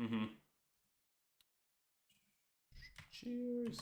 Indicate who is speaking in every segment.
Speaker 1: Mm-hmm. Cheers.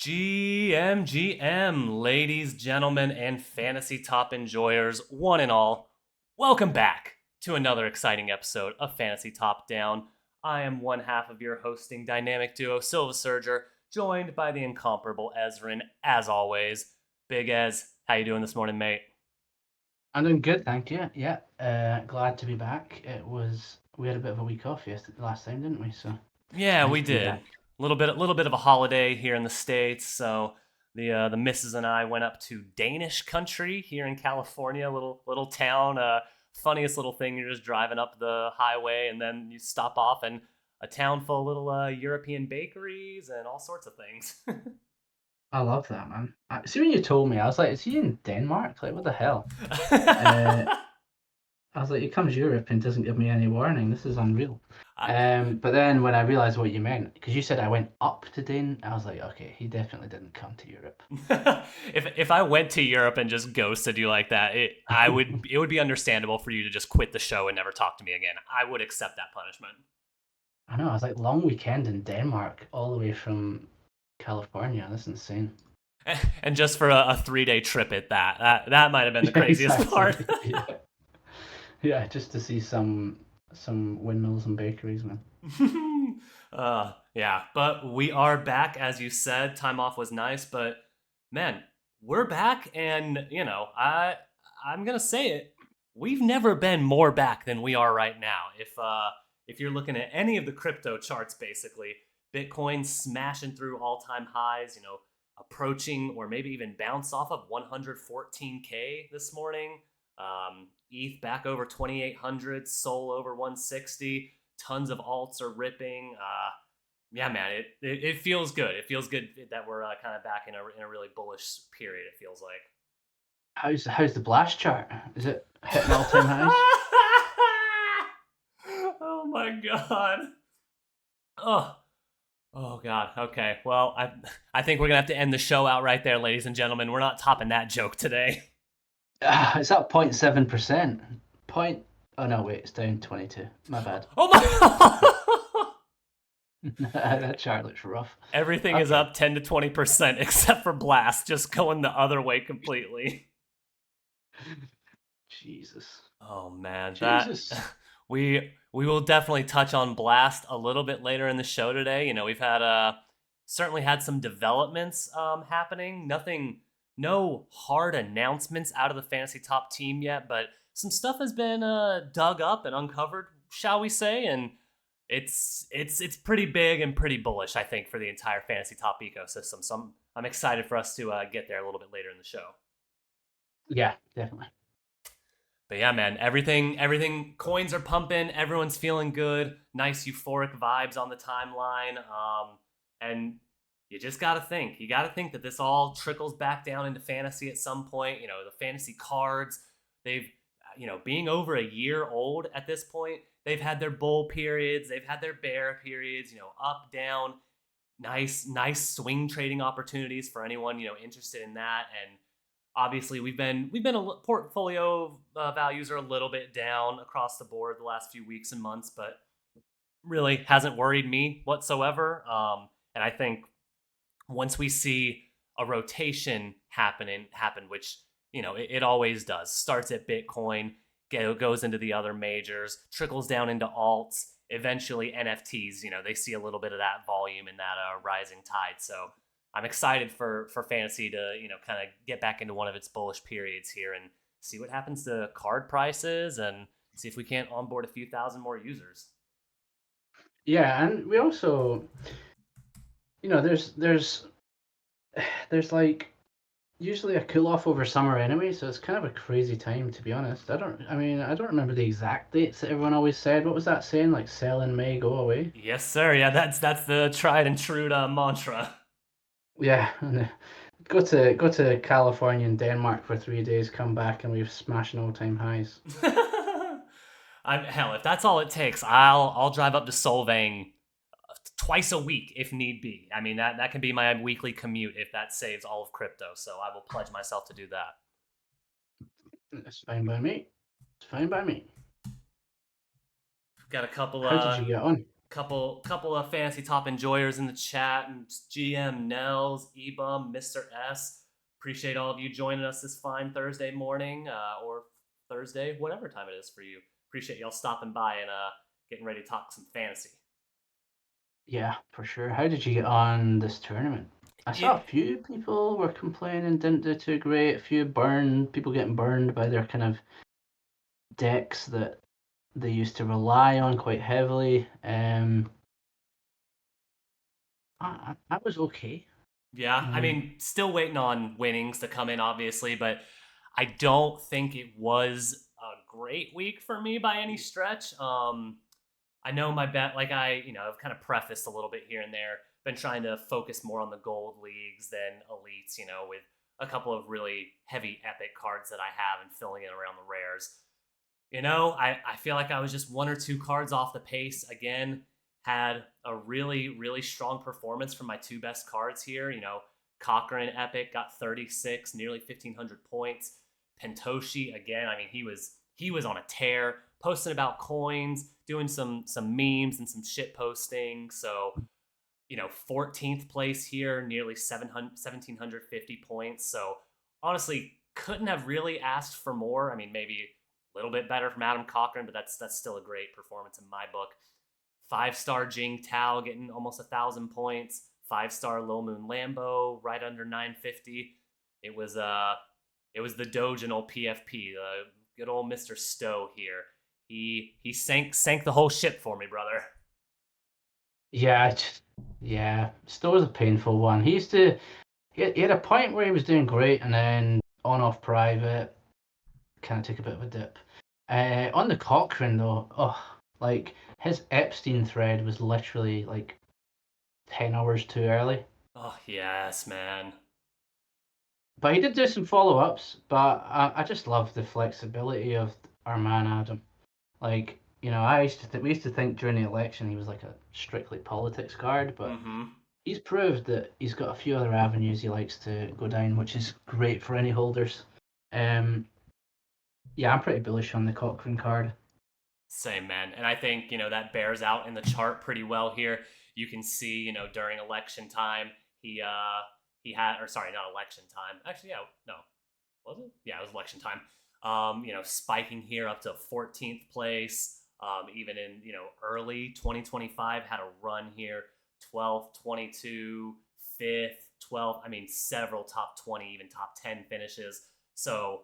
Speaker 1: GMGM, ladies, gentlemen, and fantasy top enjoyers, one and all, welcome back to another exciting episode of Fantasy Top Down. I am one half of your hosting dynamic duo, Silva Surger, joined by the incomparable Ezrin, as always. Big Ez, how you doing this morning, mate?
Speaker 2: I'm doing good, thank you. Yeah, glad to be back. We had a bit of a week off yesterday last time, didn't we? So it's
Speaker 1: Yeah,
Speaker 2: nice
Speaker 1: we
Speaker 2: to be
Speaker 1: did.
Speaker 2: back.
Speaker 1: Little bit of a holiday here in the states. So the missus and I went up to Danish country here in California, little town. Funniest little thing. You're just driving up the highway, and then you stop off in a town full of little European bakeries and all sorts of things.
Speaker 2: I love that, man. See, when you told me, I was like, "Is he in Denmark? Like, what the hell?" Uh, I was like, "He comes Europe and doesn't give me any warning. This is unreal."
Speaker 1: I,
Speaker 2: But then when I realized what you meant, because you said I went up to Dan, I was like, "Okay, he definitely didn't come to Europe."
Speaker 1: if I went to Europe and just ghosted you like that, it would be understandable for you to just quit the show and never talk to me again. I would accept that punishment.
Speaker 2: I know. I was like, long weekend in Denmark, all the way from California. That's insane.
Speaker 1: And just for a 3 day trip at that might have been the
Speaker 2: Yeah,
Speaker 1: craziest part.
Speaker 2: exactly. Yeah. Yeah, just to see some windmills and bakeries, man.
Speaker 1: Yeah, but we are back, as you said. Time off was nice, but man, we're back, and I'm gonna say it. We've never been more back than we are right now. If you're looking at any of the crypto charts, basically, Bitcoin smashing through all time highs. Approaching or maybe even bounce off of 114K this morning. ETH back over 2,800, Sol over 160. Tons of alts are ripping. Yeah, man, it feels good. It feels good that we're kind of back in a really bullish period. It feels like.
Speaker 2: How's the blast chart? Is it hitting all time highs?
Speaker 1: Oh my god. Oh. Oh god. Okay. Well, I think we're gonna have to end the show out right there, ladies and gentlemen. We're not topping that joke today.
Speaker 2: It's up 0.7%. Point. Oh no, wait, it's down 22. My bad.
Speaker 1: Oh my.
Speaker 2: That chart looks rough.
Speaker 1: Everything is
Speaker 2: Okay.
Speaker 1: up 10 to 20% except for Blast, just going the other way completely.
Speaker 2: Jesus.
Speaker 1: Oh man, that
Speaker 2: Jesus.
Speaker 1: we will definitely touch on Blast a little bit later in the show today. We've had certainly had some developments happening. No hard announcements out of the fantasy top team yet, but some stuff has been dug up and uncovered, shall we say, and it's pretty big and pretty bullish, I think, for the entire fantasy top ecosystem. So I'm excited for us to get there a little bit later in the show.
Speaker 2: Yeah, definitely.
Speaker 1: But yeah, man, everything coins are pumping, everyone's feeling good, nice euphoric vibes on the timeline. And you gotta think that this all trickles back down into fantasy at some point. The fantasy cards, they've being over a year old at this point, they've had their bull periods, they've had their bear periods, up, down, nice swing trading opportunities for anyone interested in that. And obviously we've been portfolio values are a little bit down across the board the last few weeks and months, but really hasn't worried me whatsoever. And I think once we see a rotation happen, which it always does, starts at Bitcoin, goes into the other majors, trickles down into alts, eventually NFTs. They see a little bit of that volume and that rising tide. So I'm excited for fantasy to kind of get back into one of its bullish periods here and see what happens to card prices and see if we can't onboard a few thousand more users.
Speaker 2: Yeah, and we also, there's like usually a cool off over summer anyway, so it's kind of a crazy time to be honest. I don't remember the exact dates that everyone always said. What was that saying? Like sell in May, go away.
Speaker 1: Yes, sir. Yeah, that's the tried and true mantra.
Speaker 2: Yeah, and go to California and Denmark for 3 days, come back and we've smashing all time highs.
Speaker 1: Hell, if that's all it takes, I'll drive up to Solvang twice a week if need be. I mean that can be my weekly commute if that saves all of crypto. So I will pledge myself to do that.
Speaker 2: It's fine by me. It's fine by me.
Speaker 1: Got a couple
Speaker 2: How did you get on?
Speaker 1: couple of fantasy top enjoyers in the chat, and GM Nels, Ebum, Mr. S. Appreciate all of you joining us this fine Thursday morning or Thursday, whatever time it is for you. Appreciate y'all stopping by and getting ready to talk some fantasy.
Speaker 2: Yeah, for sure. How did you get on this tournament? I
Speaker 1: Yeah,
Speaker 2: saw a few people were complaining didn't do too great. A few people getting burned by their kind of decks that they used to rely on quite heavily. I was okay.
Speaker 1: yeah. I
Speaker 2: Um,
Speaker 1: mean, still waiting on winnings to come in, obviously, but I don't think it was a great week for me by any stretch. I know my bet, like I've kind of prefaced a little bit here and there, been trying to focus more on the gold leagues than elites, with a couple of really heavy epic cards that I have and filling in around the rares. I feel like I was just one or two cards off the pace again. Had a really, really strong performance from my two best cards here. Cochrane Epic got 36, nearly 1,500 points. Pentoshi again. I mean, he was on a tear, posting about coins, doing some memes and some shit posting. So 14th place here, nearly 1,750 points. So honestly, couldn't have really asked for more. I mean, maybe a little bit better from Adam Cochran, but that's still a great performance in my book. 5-star Jing Tao getting almost 1,000 points. 5-star Lil Moon Lambo right under 950. It was the Doginal PFP, the good old Mr. Stowe here. He sank the whole ship for me, brother.
Speaker 2: yeah, yeah. Still was a painful one. He had a point where he was doing great, and then on off private, kind of took a bit of a dip. On the Cochrane though, like his Epstein thread was literally like 10 hours too early.
Speaker 1: Oh yes, man.
Speaker 2: But he did do some follow ups. But I just love the flexibility of our man Adam. Like we used to think during the election he was like a strictly politics card, but
Speaker 1: Mm-hmm.
Speaker 2: he's proved that he's got a few other avenues he likes to go down, which is great for any holders. Um, yeah, I'm pretty bullish on the Cochrane card.
Speaker 1: Same, man. And I think, that bears out in the chart pretty well here. You can see, during election time, he had, or sorry, not election time. Actually, yeah, no. Was it? Yeah, it was election time. Spiking here up to 14th place. Even in, early 2025 had a run here, 12th, 22, 5th, 12th. I mean, several top 20, even top 10 finishes. So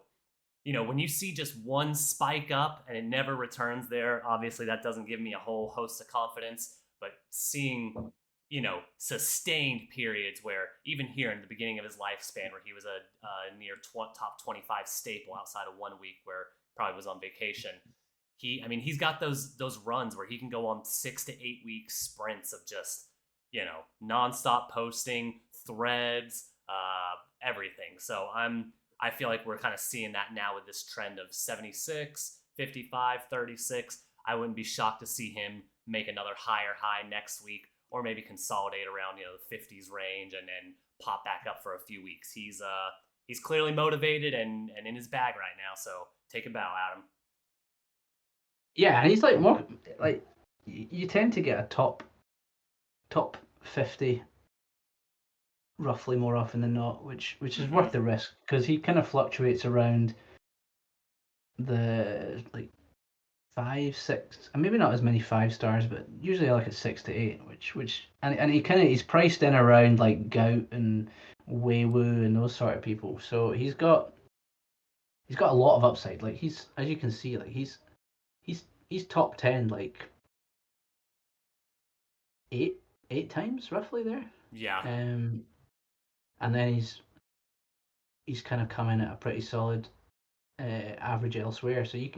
Speaker 1: when you see just one spike up and it never returns there, obviously that doesn't give me a whole host of confidence. But seeing, sustained periods where even here in the beginning of his lifespan, where he was a near top 25 staple outside of one week where probably was on vacation. He's got those runs where he can go on 6 to 8 week sprints of just, nonstop posting, threads, everything. So I feel like we're kind of seeing that now with this trend of 76, 55, 36. I wouldn't be shocked to see him make another higher high next week or maybe consolidate around, the 50s range and then pop back up for a few weeks. He's clearly motivated and in his bag right now, so take a bow, Adam.
Speaker 2: Yeah, and he's like more like you tend to get a top 50 roughly more often than not, which is
Speaker 1: Mm-hmm.
Speaker 2: worth the risk because he kind of fluctuates around the like 5, 6, and maybe not as many 5 stars, but usually like at 6 to 8, and he's priced in around like Gout and Weiwu and those sort of people. So he's got a lot of upside. Like he's as you can see, like he's top 10 like eight eight times roughly there.
Speaker 1: Yeah.
Speaker 2: Um, and then he's kind of come in at a pretty solid average elsewhere. So you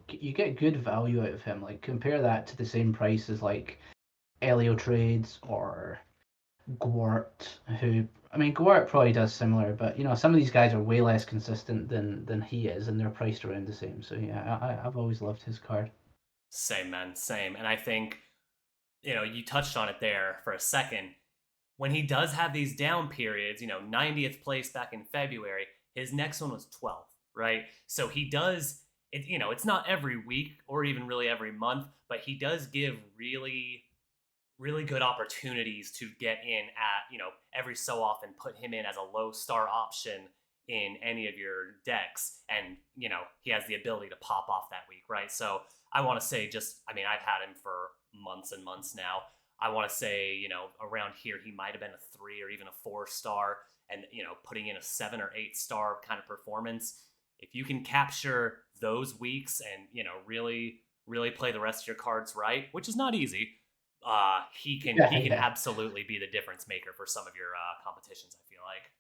Speaker 2: get good value out of him. Like compare that to the same price as like Elio Trades or Gwart, who I mean Gwart probably does similar, but some of these guys are way less consistent than he is, and they're priced around the same. So yeah, I've always loved his card.
Speaker 1: Same, man. Same. And I think, you touched on it there for a second. When he does have these down periods, 90th place back in February, his next one was 12th, right? So he does it, it's not every week or even really every month, but he does give really really good opportunities to get in at, every so often put him in as a low star option in any of your decks. And, he has the ability to pop off that week, right? So I want to say I've had him for months and months now. I want to say, around here, he might have been a 3 or even a 4 star, and, putting in a 7 or 8 star kind of performance. If you can capture those weeks and, really, really play the rest of your cards right, which is not easy,
Speaker 2: Yeah,
Speaker 1: he can
Speaker 2: yeah.
Speaker 1: absolutely be the difference maker for some of your competitions, I feel like.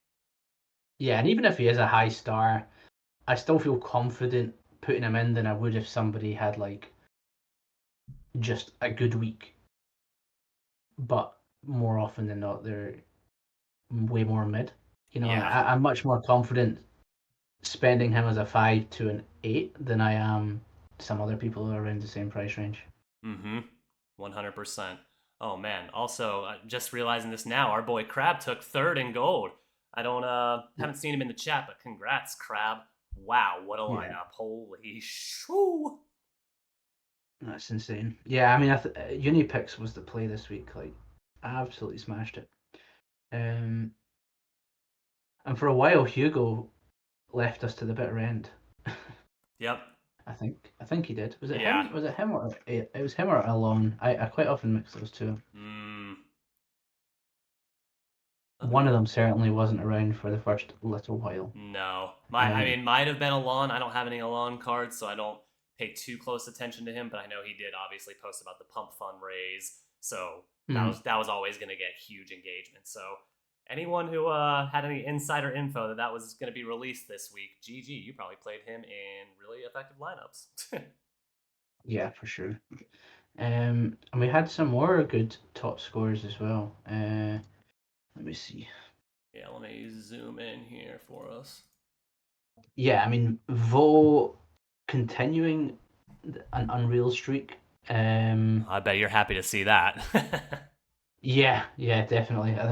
Speaker 2: Yeah, and even if he is a high star, I still feel confident putting him in than I would if somebody had like just a good week. But more often than not, they're way more mid.
Speaker 1: Yeah.
Speaker 2: I'm much more confident spending him as a 5 to an 8 than I am some other people who are around the same price range.
Speaker 1: Mm-hmm. 100%. Oh man. Also, just realizing this now, our boy Crab took third in gold. I don't haven't seen him in the chat, but congrats, Crab. Wow, what a
Speaker 2: Yeah,
Speaker 1: lineup. Holy shoo.
Speaker 2: that's insane. Yeah, I mean, Unipix was the play this week. Like, I absolutely smashed it. Um, and for a while, Hugo left us to the bitter end.
Speaker 1: Yep.
Speaker 2: I think he did. Was it
Speaker 1: Yeah.
Speaker 2: him? Was it him or it was him or Alon? I quite often mix those two.
Speaker 1: Mm.
Speaker 2: One of them certainly wasn't around for the first little while.
Speaker 1: No.
Speaker 2: Um,
Speaker 1: Might have been Alon. I don't have any Alon cards, so I don't pay too close attention to him, but I know he did obviously post about the pump fund raise. So
Speaker 2: mm,
Speaker 1: that was always going to get huge engagement. So anyone who had any insider info that that was going to be released this week, GG, you probably played him in really effective lineups.
Speaker 2: yeah, for sure. And we had some more good top scores as well. Let me see.
Speaker 1: Yeah, let me zoom in here for us.
Speaker 2: Yeah, I mean, Vo continuing an unreal streak.
Speaker 1: I bet you're happy to see that.
Speaker 2: Yeah, yeah, definitely. I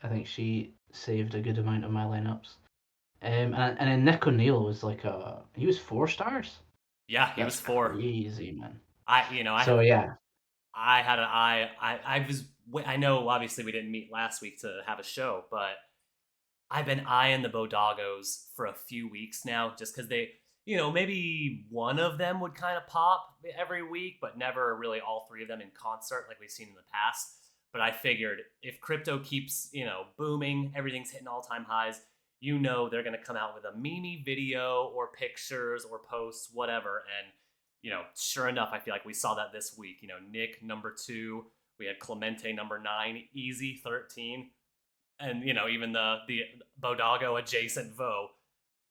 Speaker 2: think she saved a good amount of my lineups. And then Nick O'Neill was he was 4 stars.
Speaker 1: Yeah, he
Speaker 2: That's
Speaker 1: was 4.
Speaker 2: crazy, man.
Speaker 1: I
Speaker 2: So yeah,
Speaker 1: I had an eye. I know obviously we didn't meet last week to have a show, but I've been eyeing the Bodagos for a few weeks now, just because they, maybe one of them would kind of pop every week, but never really all three of them in concert like we've seen in the past. But I figured if crypto keeps, booming, everything's hitting all time highs, they're going to come out with a meme video or pictures or posts, whatever. And, sure enough, I feel like we saw that this week. Nick number 2, we had Clemente number 9, Easy 13, and even the Bodago adjacent Vo.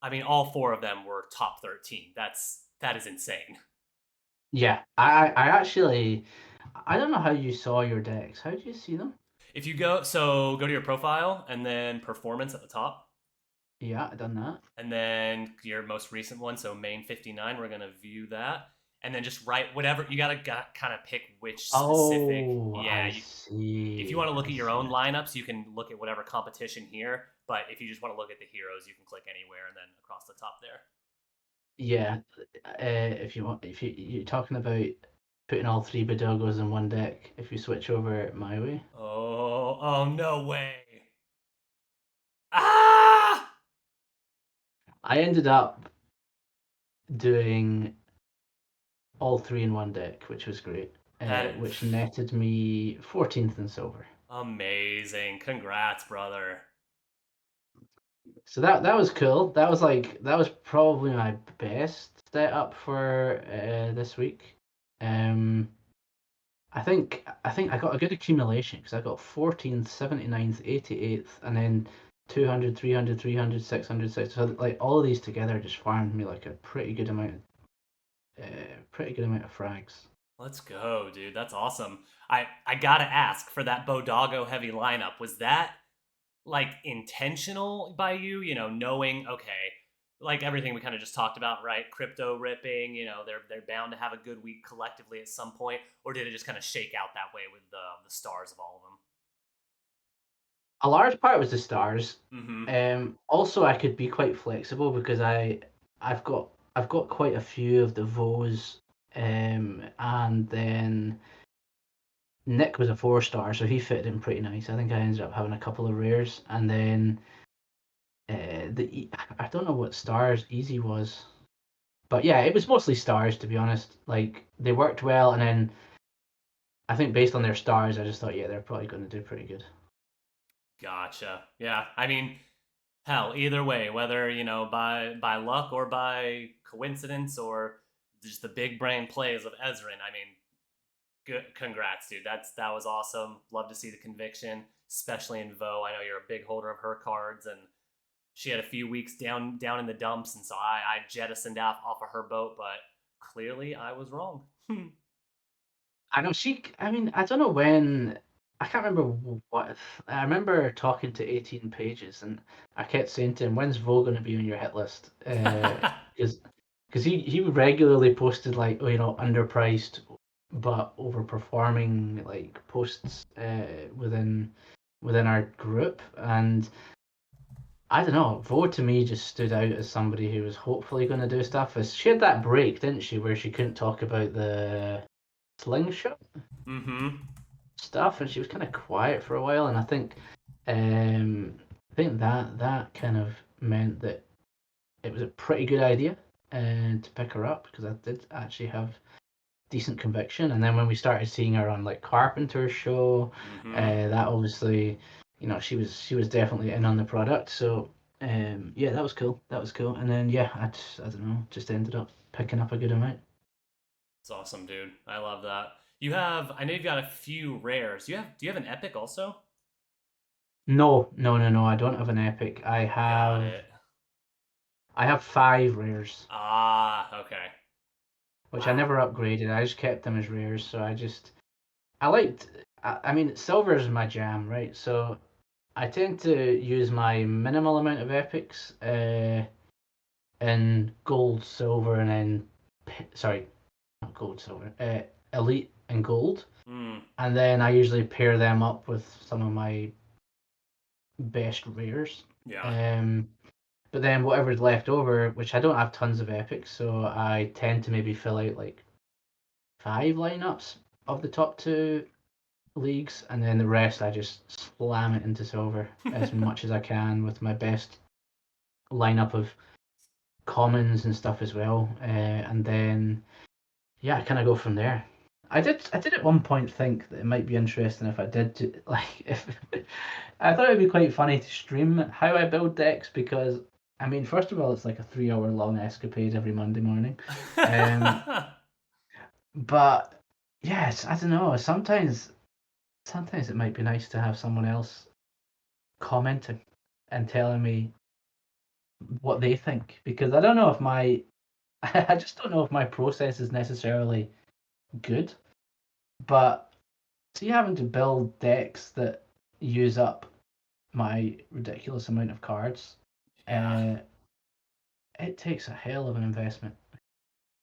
Speaker 1: I mean, all 4 of them were top 13. That is insane.
Speaker 2: yeah. I actually I don't know how you saw your decks. How did you see them?
Speaker 1: If you go to your profile and then performance at the top,
Speaker 2: Yeah, I done that.
Speaker 1: and then your most recent one, so main 59, we're gonna view that, and then just write whatever you gotta kind of pick which specific.
Speaker 2: Oh,
Speaker 1: Yeah,
Speaker 2: I
Speaker 1: if you
Speaker 2: see.
Speaker 1: want to look
Speaker 2: I
Speaker 1: at your
Speaker 2: see.
Speaker 1: own lineups, you can look at whatever competition here. But if you just want to look at the heroes, you can click anywhere and then across the top there.
Speaker 2: Yeah, if you want, if you're talking about putting all 3 Badogos in one deck, if you switch over my way,
Speaker 1: Oh, no way. Ah!
Speaker 2: I ended up doing all three in one deck, which was great,
Speaker 1: That
Speaker 2: which netted me 14th in silver.
Speaker 1: amazing. Congrats, brother.
Speaker 2: So that was cool. That was probably my best setup for this week. Um, I think I got a good accumulation because I got 14th, 79th, 88th, and then 200, 300, 300, 600, 600. So like all of these together just farmed me like a pretty good amount of frags.
Speaker 1: Let's go, dude. That's awesome. I gotta ask, for that Bodago heavy lineup, was that like intentional by you? Knowing, okay, like everything we kind of just talked about, right? Crypto ripping. They're bound to have a good week collectively at some point, or did it just kind of shake out that way with the stars of all of
Speaker 2: A large part was the stars.
Speaker 1: them? Mm-hmm.
Speaker 2: Also, I could be quite flexible because I've got I've got quite a few of the Vos, and then Nick was a 4 star, so he fitted in pretty nice. I think I ended up having a couple of rares, and then I don't know what stars Easy was, but yeah, it was mostly stars to be honest. Like they worked well, and then I think based on their stars, I just thought, yeah, they're probably going to do pretty good.
Speaker 1: Gotcha. Yeah. I mean, hell, either way, whether by luck or by coincidence or just the big brain plays of Ezrin. I mean, good. Congrats, dude. That was awesome. Love to see the conviction, especially in Vo. I know you're a big holder of her cards, and she had a few weeks down in the dumps, and so I jettisoned off of her boat, but clearly I was wrong.
Speaker 2: I know she. I mean, I don't know when. I can't remember what. I remember talking to 18 pages, and I kept saying to him, "When's Vo going to be on your hit list?" Because he regularly posted like, oh, underpriced but overperforming like posts within our group, and I don't know. Vo to me just stood out as somebody who was hopefully going to do stuff. As she had that break, didn't she, where she couldn't talk about the slingshot
Speaker 1: Mm-hmm.
Speaker 2: stuff, and she was kind of quiet for a while. And um, I think that kind of meant that it was a pretty good idea to pick her up because I did actually have decent conviction. And then when we started seeing her on like Carpenter's show,
Speaker 1: Mm-hmm.
Speaker 2: that obviously, she was definitely in on the product. So yeah, that was cool. That was cool. And then yeah, I don't know, just ended up picking up a good amount.
Speaker 1: It's awesome, dude. I love that. I know you've got a few rares. Do you have an epic also?
Speaker 2: No, no, no, no. I don't have an epic.
Speaker 1: Got it.
Speaker 2: I have 5 rares,
Speaker 1: Ah, okay.
Speaker 2: which I
Speaker 1: Wow.
Speaker 2: never upgraded. I just kept them as rares. So I liked. I mean, silver is my jam, right? So I tend to use my minimal amount of epics in gold, silver, and then sorry, not gold, silver, elite and gold,
Speaker 1: Hmm.
Speaker 2: and then I usually pair them up with some of my best rares.
Speaker 1: Yeah.
Speaker 2: Um, but then whatever's left over, which I don't have tons of epics, so I tend to maybe fill out like 5 lineups of the top 2 leagues, and then the rest I just slam it into silver as much as I can with my best lineup of commons and stuff as well, and then yeah, I kind of go from there. I did at one point think that it might be interesting if I did like if I thought it'd be quite funny to stream how I build decks because I mean, first of all, it's like a 3 hour long escapade every Monday morning, um, but yes, I don't know. Sometimes it might be nice to have someone else commenting and telling me what they think because I don't know if my I just don't know if my process is necessarily good. But see, having to build decks that use up my ridiculous amount of cards,
Speaker 1: Yeah.
Speaker 2: uh, it takes a hell of an investment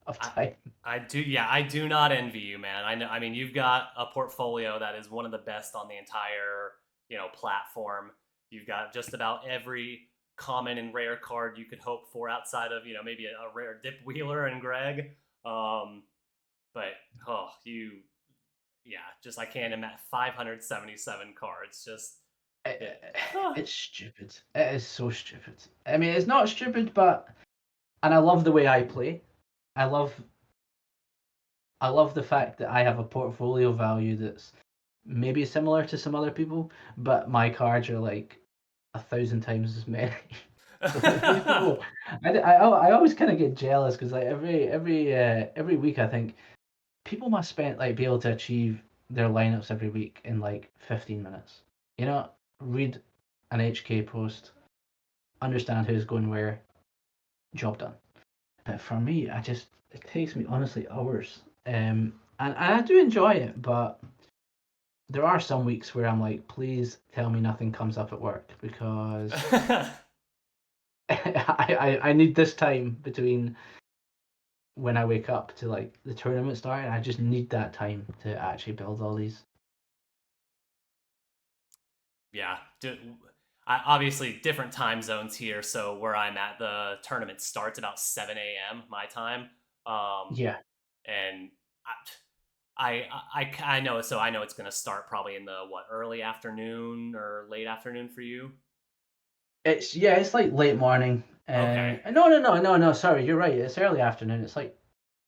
Speaker 2: of
Speaker 1: I
Speaker 2: time.
Speaker 1: I do, yeah, I do not envy you, man. I know, I mean, you've got a portfolio that is one of the best on the entire, platform. You've got just about every common and rare card you could hope for outside of, maybe a rare Dip Wheeler and Greg. Um, but oh, yeah, just I can't imagine 577 cards. Just it.
Speaker 2: It's stupid. It is so stupid. I mean, it's not stupid, but and I love the way I play. I love I love the fact that I have a portfolio value that's maybe similar to some other people, but my cards are like 1,000 times as many. So like these people, I always kind of get jealous because like every week I think people must spend like be able to achieve their lineups every week in like 15 minutes. Read an HK post, understand who's going where, job done. But for me, it takes me honestly hours. And I do enjoy it, but there are some weeks where I'm like, please tell me nothing comes up at work because I need this time between when I wake up to like the tournament starting. I just need that time to actually build all these.
Speaker 1: Yeah. Obviously, different time zones here. So where I'm at, the tournament starts about 7 a.m. my time. Um,
Speaker 2: Yeah,
Speaker 1: and I know, so I know it's going to start probably in the early afternoon or late afternoon for you.
Speaker 2: it's like late morning.
Speaker 1: Okay.
Speaker 2: No, no, no, no, no. Sorry, you're right. It's early afternoon. It's like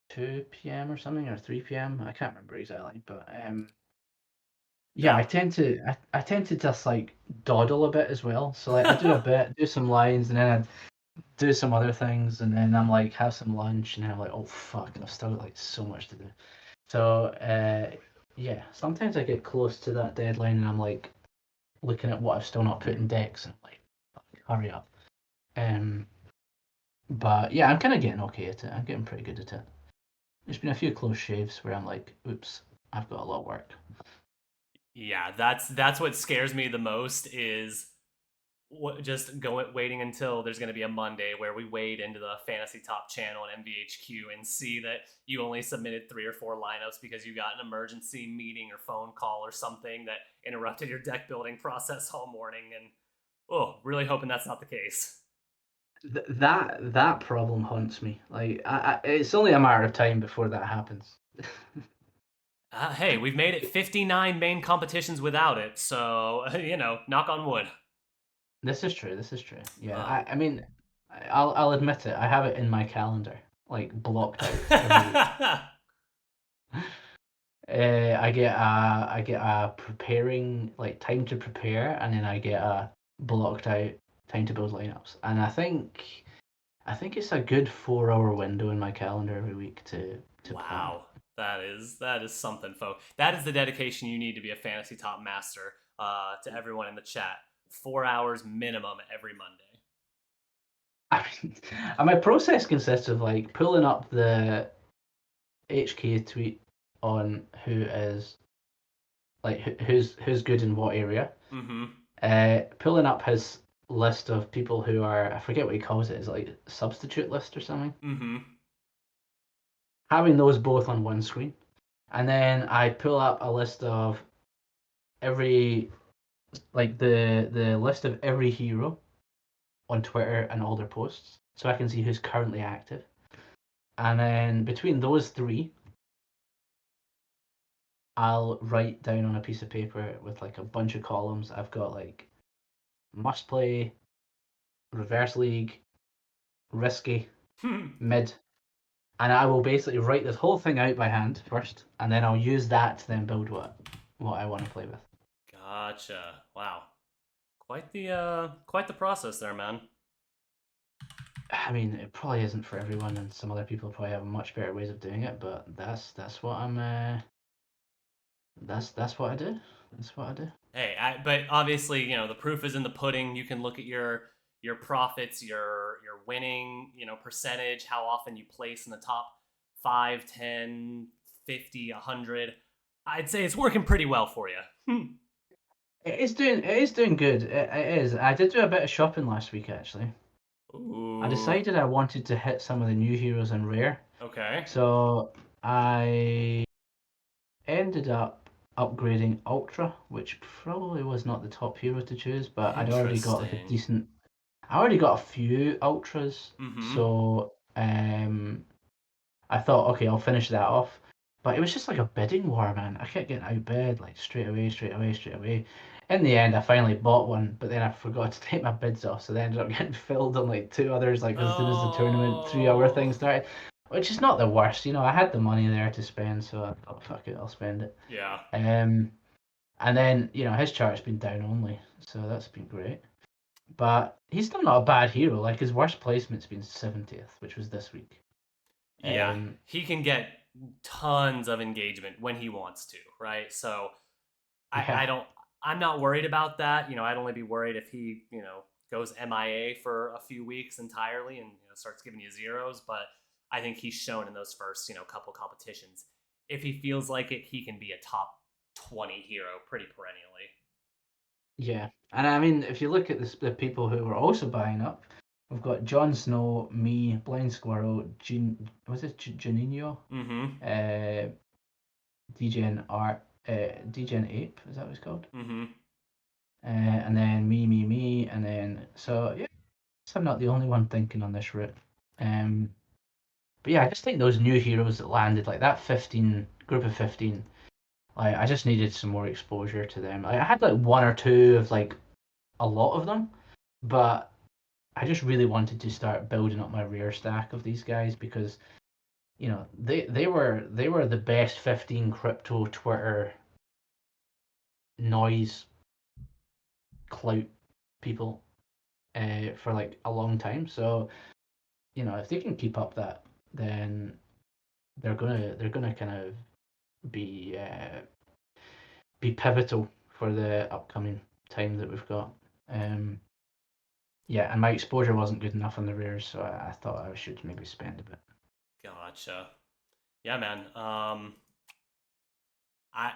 Speaker 2: 2 p.m. or something or 3 p.m. I can't remember exactly, but Yeah,
Speaker 1: Yeah.
Speaker 2: I tend to just like dawdle a bit as well. So like I do a bit, do some lines, and then I do some other things, and then I'm like have some lunch, and then I'm like, oh fuck, I've still got like so much to do. So yeah, sometimes I get close to that deadline, and I'm like looking at what I've still not put in decks, and I'm like, fuck, hurry up. Um, but yeah, I'm kind of getting okay at it. I'm getting pretty good at it. There's been a few close shaves where I'm like, oops, I've got a lot of work.
Speaker 1: Yeah, that's what scares me the most is just going waiting until there's going to be a Monday where we wade into the Fantasy Top channel and MVHQ and see that you only submitted 3 or 4 lineups because you got an emergency meeting or phone call or something that interrupted your deck building process all morning. And oh, really hoping that's not the case.
Speaker 2: That problem haunts me. Like, it's only a matter of time before that happens.
Speaker 1: Hey, we've made it 59 main competitions without it, so knock on wood.
Speaker 2: This is true. This is true. Yeah,
Speaker 1: Um,
Speaker 2: I mean, I'll admit it. I have it in my calendar, like blocked out every week. I get a preparing like time to prepare, and then I get a blocked out time to build lineups. And I think it's a good 4 hour window in my calendar every week to plan.
Speaker 1: wow, that is something, folks. That is the dedication you need to be a fantasy top master. To everyone in the chat, 4 hours minimum every Monday.
Speaker 2: I mean, and my process consists of like pulling up the HK tweet on who is like who's good in what area.
Speaker 1: Mm-hmm.
Speaker 2: Pulling up his list of people who are I forget what he calls it, is like substitute list or something.
Speaker 1: Mm-hmm.
Speaker 2: Having those both on one screen, and then I pull up a list of every like the list of every hero on Twitter and all their posts, so I can see who's currently active. And then between those three, I'll write down on a piece of paper with like a bunch of columns. I've got like must play, reverse league, risky, mid, and I will basically write this whole thing out by hand first, and then I'll use that to then build what I want to play with.
Speaker 1: Gotcha. Wow. Quite the process there, man.
Speaker 2: I mean, it probably isn't for everyone, and some other people probably have much better ways of doing it. But that's what I'm. That's what I do. That's what I do.
Speaker 1: Hey, but obviously, the proof is in the pudding. You can look at your profits, your winning, percentage, how often you place in the top 5, 10, 50, 100. I'd say it's working pretty well for you.
Speaker 2: It is doing good. It is. I did do a bit of shopping last week actually. I
Speaker 1: Ooh.
Speaker 2: decided I wanted to hit some of the new heroes in rare,
Speaker 1: Okay.
Speaker 2: so I ended up upgrading Ultra, which probably was not the top hero to choose, but I'd already got like a
Speaker 1: Interesting.
Speaker 2: decent. I already got a few Ultras,
Speaker 1: Mm-hmm.
Speaker 2: so I thought, okay, I'll finish that off. But it was just like a bidding war, man. I kept getting outbid like straight away, straight away, straight away. In the end, I finally bought one, but then I forgot to take my bids off, so they ended up getting filled on like two others, like as soon as the tournament 3 hour
Speaker 1: Oh.
Speaker 2: thing started. Which is not the worst, I had the money there to spend, so I thought, fuck it, I'll spend it.
Speaker 1: Yeah.
Speaker 2: Um, and then his chart's been down only, so that's been great. But he's still not a bad hero. Like his worst placement's been 70th, which was this week.
Speaker 1: Yeah.
Speaker 2: Um,
Speaker 1: He can get tons of engagement when he wants to, right? So I
Speaker 2: yeah,
Speaker 1: don't I'm not worried about that. I'd only be worried if he, goes MIA for a few weeks entirely and starts giving you zeros. But I think he's shown in those first, couple competitions. If he feels like it, he can be a top 20 hero pretty perennially.
Speaker 2: yeah. And I mean, if you look at the people who were also buying up, we've got Jon Snow, me, Blind Squirrel, was it Juninho,
Speaker 1: Mm-hmm.
Speaker 2: uh, DJN Art, DJN Ape, is that what it's called?
Speaker 1: Mm-hmm.
Speaker 2: And then me, and then so yeah, so I'm not the only one thinking on this route. Um, but yeah, I just think those new heroes that landed, like that 15 group of 15, like I just needed some more exposure to them. I had like one or two of like a lot of them, but I just really wanted to start building up my rare stack of these guys because they were the best 15 crypto Twitter noise clout people for like a long time. So if they can keep up that, then they're gonna kind of be be pivotal for the upcoming time that we've got. Um, yeah, and my exposure wasn't good enough on the rares, so I thought I should maybe spend a bit.
Speaker 1: Gotcha. Yeah, man. I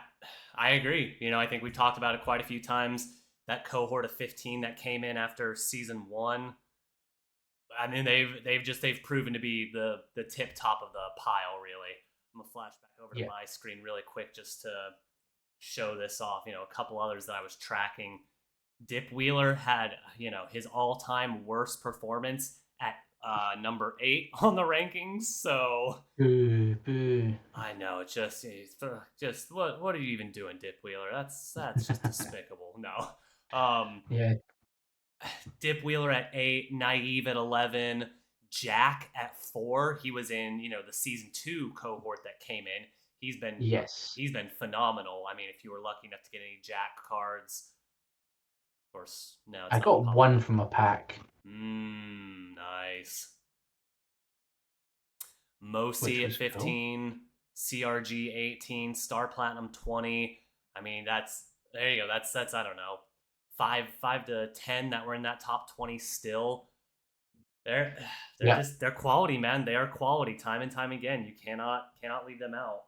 Speaker 1: I agree. I think we talked about it quite a few times. That cohort of 15 that came in after season one. I mean, they've proven to be the tip top of the pile. Really, I'm gonna flash back over to
Speaker 2: Yeah.
Speaker 1: my screen really quick just to show this off. A couple others that I was tracking. Dip Wheeler had his all-time worst performance at number 8 on the rankings. So
Speaker 2: Boo, boo.
Speaker 1: I know it's just what are you even doing, Dip Wheeler? That's just despicable. No.
Speaker 2: Yeah.
Speaker 1: Dip Wheeler at 8, Naive at 11, Jack at 4. He was in the season 2 cohort that came in. He's been
Speaker 2: Yes.
Speaker 1: he's been phenomenal. I mean, if you were lucky enough to get any Jack cards, of course, now it's
Speaker 2: I
Speaker 1: not
Speaker 2: got
Speaker 1: popping
Speaker 2: one
Speaker 1: up.
Speaker 2: from a pack,
Speaker 1: Nice.
Speaker 2: which
Speaker 1: Mosi at
Speaker 2: was cool.
Speaker 1: 15, CRG 18, Star Platinum 20. I mean, there you go. That's I don't know, 5 to 10 that were in that top 20 still. They're they're
Speaker 2: Yeah.
Speaker 1: just they're quality, man. They are quality time and time again. You cannot leave them out.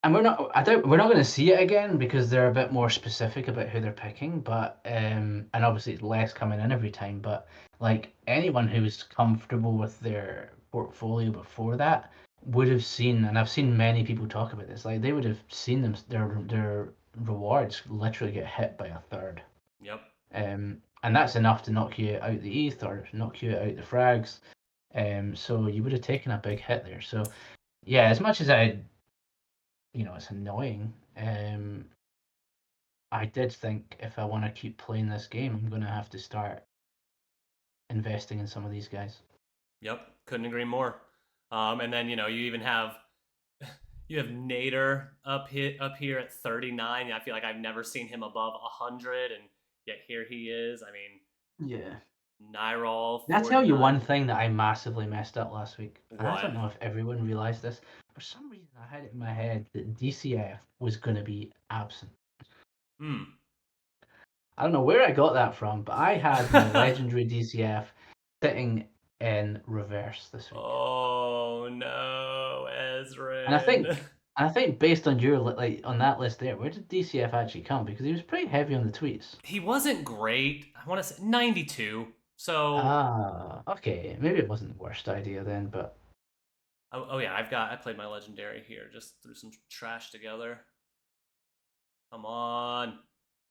Speaker 2: And we're not going to see it again because they're a bit more specific about who they're picking, but and obviously it's less coming in every time, but like anyone who was comfortable with their portfolio before that would have seen, and I've seen many people talk about this, like they would have seen their rewards literally get hit by a third.
Speaker 1: Yep.
Speaker 2: And that's enough to knock you out the ETH or knock you out the frags. So you would have taken a big hit there. So yeah, as much as it's annoying. I did think if I want to keep playing this game, I'm going to have to start investing in some of these guys.
Speaker 1: Yep. Couldn't agree more. And then you even have Nader up here at 39. I feel like I've never seen him above 100, and yet here he is. I mean,
Speaker 2: Yeah.
Speaker 1: Nyrol
Speaker 2: Can I tell you
Speaker 1: 49.
Speaker 2: one thing that I massively messed up last week? And I
Speaker 1: What?
Speaker 2: don't know if everyone realised this. For some reason, I had it in my head that DCF was going to be absent.
Speaker 1: Hmm.
Speaker 2: I don't know where I got that from, but I had my legendary DCF sitting in reverse this week.
Speaker 1: Oh no,
Speaker 2: And I think,
Speaker 1: Ezrin.
Speaker 2: and I think based on your like on that list there, where did DCF actually come? Because he was pretty heavy on the tweets.
Speaker 1: He wasn't great. I want to say 92. So,
Speaker 2: Ah, okay. Maybe it wasn't the worst idea then, but
Speaker 1: oh yeah, I played my legendary here. Just threw some trash together. Come on,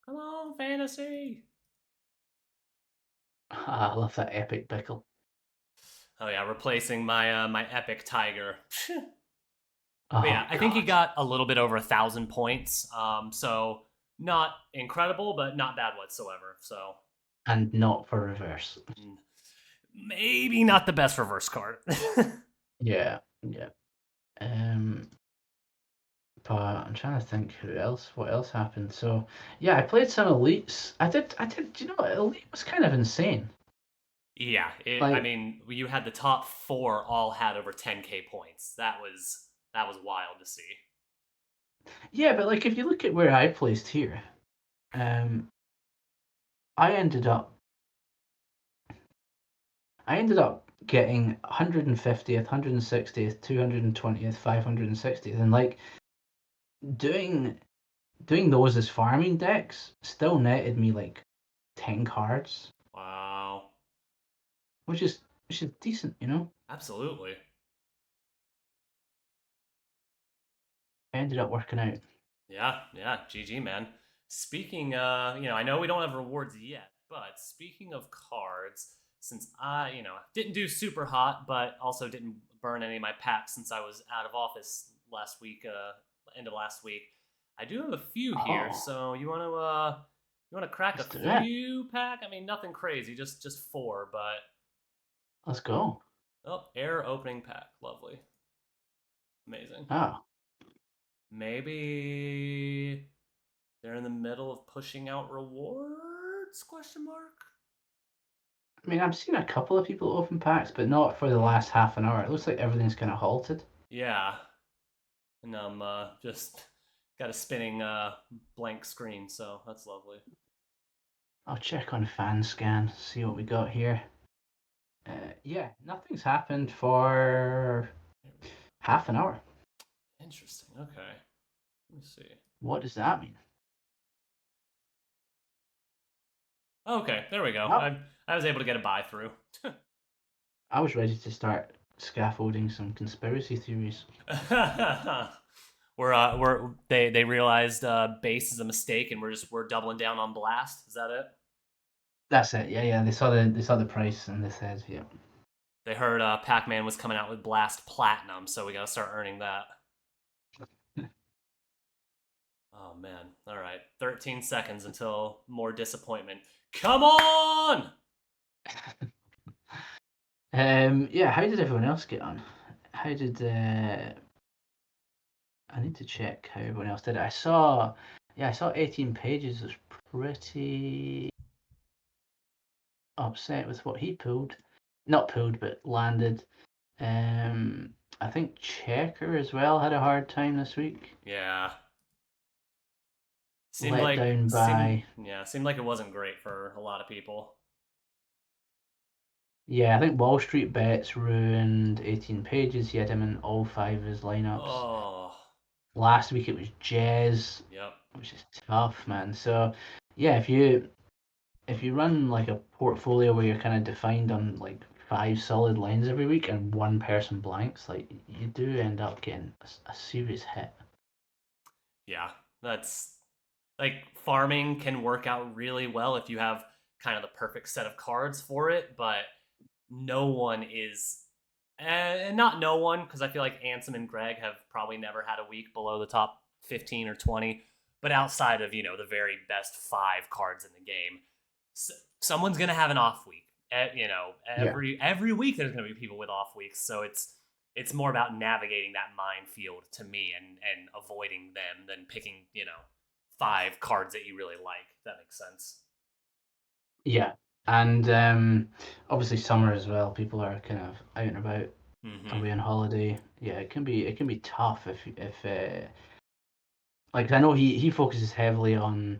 Speaker 1: come on, fantasy.
Speaker 2: I love that epic pickle.
Speaker 1: Oh yeah, replacing my epic tiger. But yeah,
Speaker 2: Oh
Speaker 1: I think he
Speaker 2: God.
Speaker 1: got a little bit over 1,000 points. So not incredible, but not bad whatsoever. So
Speaker 2: And not for reverse.
Speaker 1: maybe not the best reverse card.
Speaker 2: Yeah, yeah. Um, but I'm trying to think what else happened. So yeah, I played some elites. I did. Do you know what? Elite was kind of insane.
Speaker 1: Yeah, I
Speaker 2: Like,
Speaker 1: mean, you had the top 4 all had over 10k points. That was wild to see.
Speaker 2: yeah, but like if you look at where I placed here, um, I ended up I ended up getting 150th, 160th, 220th, 560th, and like doing doing those as farming decks still netted me like 10 cards,
Speaker 1: Wow,
Speaker 2: which is decent.
Speaker 1: absolutely.
Speaker 2: Ended up working out.
Speaker 1: Yeah, yeah, GG man. Speaking, I know we don't have rewards yet, but speaking of cards, since I, didn't do super hot, but also didn't burn any of my packs since I was out of office last week, end of last week, I do have a few here.
Speaker 2: Oh,
Speaker 1: So you want to crack a
Speaker 2: let's do it.
Speaker 1: few pack? I mean, nothing crazy, just 4, but
Speaker 2: Let's go.
Speaker 1: oh, air opening pack, lovely, amazing.
Speaker 2: Ah,
Speaker 1: Maybe they're in the middle of pushing out rewards? Question mark.
Speaker 2: I mean, I've seen a couple of people open packs, but not for the last half an hour. It looks like everything's kind of halted.
Speaker 1: Yeah, and I'm just got a spinning blank screen, so that's lovely.
Speaker 2: I'll check on fan scan, see what we got here. Yeah, nothing's happened for half an hour.
Speaker 1: Interesting. Okay, let me see.
Speaker 2: What does that mean?
Speaker 1: Okay, there we go.
Speaker 2: Oh,
Speaker 1: I was able to get a buy through.
Speaker 2: I was ready to start scaffolding some conspiracy theories.
Speaker 1: They realized base is a mistake, and we're doubling down on blast. Is that it?
Speaker 2: That's it. Yeah, yeah. They saw the price and they said, yeah.
Speaker 1: They heard Pac-Man was coming out with Blast Platinum, so we got to start earning that. Oh man! All right, 13 seconds until more disappointment. Come on!
Speaker 2: Yeah. How did everyone else get on? How did I need to check how everyone else did it. I saw 18 pages. Was pretty upset with what he pulled. Not pulled, but landed. I think Checker as well had a hard time this week.
Speaker 1: Yeah,
Speaker 2: Let down by
Speaker 1: seemed like it wasn't great for a lot of people.
Speaker 2: Yeah, I think Wall Street Bets ruined 18 pages. He had him in all five of his lineups.
Speaker 1: Oh,
Speaker 2: Last week it was Jez,
Speaker 1: yep.
Speaker 2: which is tough, man. So yeah, if you run like a portfolio where you're kind of defined on like five solid lines every week and one person blanks, like you do end up getting a serious hit.
Speaker 1: Yeah, that's like farming can work out really well if you have kind of the perfect set of cards for it, but no one is, and not no one, because I feel like Ansem and Greg have probably never had a week below the top 15 or 20, but outside of, the very best five cards in the game, someone's going to have an off week.
Speaker 2: Yeah.
Speaker 1: Every week there's going to be people with off weeks, so it's more about navigating that minefield to me and avoiding them than picking, five cards that you really like. If that makes sense.
Speaker 2: Yeah. And obviously summer as well. People are kind of out and about,
Speaker 1: Mm-hmm.
Speaker 2: away on holiday. Yeah, it can be tough if like I know he focuses heavily on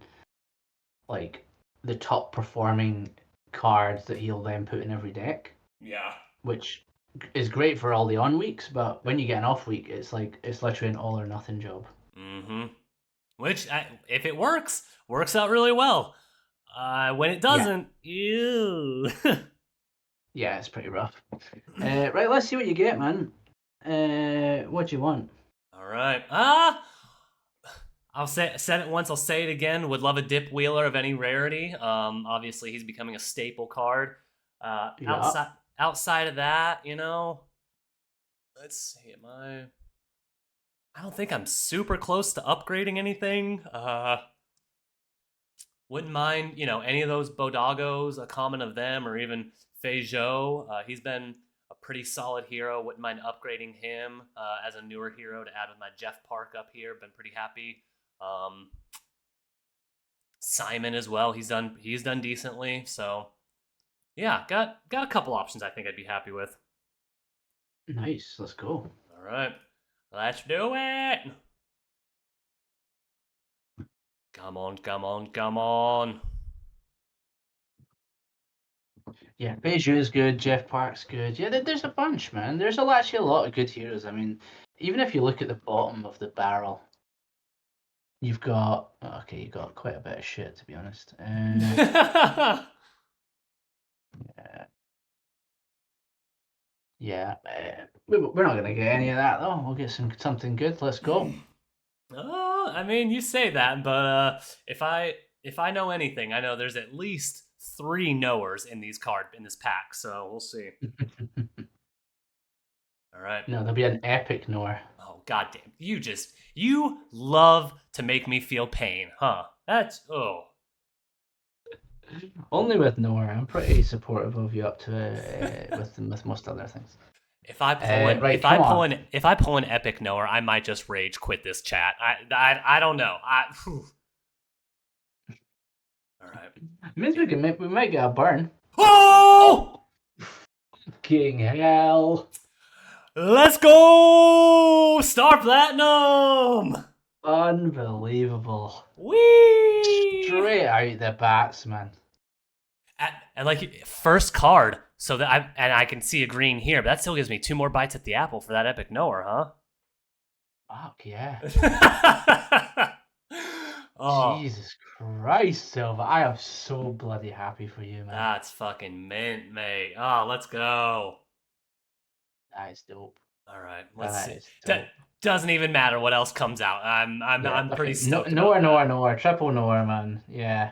Speaker 2: like the top performing cards that he'll then put in every deck,
Speaker 1: Yeah.
Speaker 2: which is great for all the on weeks. But when you get an off week, it's like it's literally an all or nothing job.
Speaker 1: Mm-hmm. Which, if it works out really well. When it
Speaker 2: Yeah,
Speaker 1: doesn't, ew.
Speaker 2: yeah, it's pretty rough. Right, let's see what you get, man. What do you want?
Speaker 1: All right. I'll say said it once. I'll say it again. Would love a dip wheeler of any rarity. Obviously he's becoming a staple card.
Speaker 2: Yeah,
Speaker 1: Outside of that, let's see. I don't think I'm super close to upgrading anything. Wouldn't mind, any of those Bodagos, a common of them, or even Feijo. He's been a pretty solid hero. Wouldn't mind upgrading him as a newer hero to add with my Jeff Park up here. Been pretty happy. Um, Simon as well. He's done decently. So yeah, got a couple options I think I'd be happy with.
Speaker 2: nice. Let's go.
Speaker 1: All right, let's do it. Come on, come on, come on.
Speaker 2: Yeah, Beju is good. Jeff Park's good. Yeah, there's a bunch, man. There's actually a lot of good heroes. I mean, even if you look at the bottom of the barrel, you've got okay, you've got quite a bit of shit to be honest. Yeah, we're not gonna get any of that though. We'll get something good. Let's go.
Speaker 1: I mean, you say that, but if I know anything, I know there's at least three knowers in this pack. So we'll see. All right.
Speaker 2: No, there'll be an epic Nor.
Speaker 1: Oh goddamn! You love to make me feel pain, huh? That's
Speaker 2: Only with Nor. I'm pretty supportive of you up to with most other things. Right, come on.
Speaker 1: If I pull an epic knower, I might just rage quit this chat. I don't know. All right.
Speaker 2: Means we might get a burn.
Speaker 1: Oh!
Speaker 2: King hell.
Speaker 1: Let's go! Star Platinum!
Speaker 2: Unbelievable.
Speaker 1: Whee!
Speaker 2: Straight out the batsman.
Speaker 1: And like first card, so that I can see a green here, but that still gives me 2 more bites at the apple for that epic knower,
Speaker 2: Fuck yeah.
Speaker 1: huh? Oh,
Speaker 2: Jesus Christ, Silva. I am so bloody happy for you, man.
Speaker 1: that's fucking mint, mate. Oh, let's go.
Speaker 2: That is dope.
Speaker 1: All right, let's
Speaker 2: That
Speaker 1: see.
Speaker 2: is dope.
Speaker 1: Doesn't even matter what else comes out.
Speaker 2: Yeah,
Speaker 1: I'm pretty
Speaker 2: okay. No,
Speaker 1: stoked about
Speaker 2: nowhere,
Speaker 1: that.
Speaker 2: nowhere, nowhere. Triple nowhere, man. Yeah.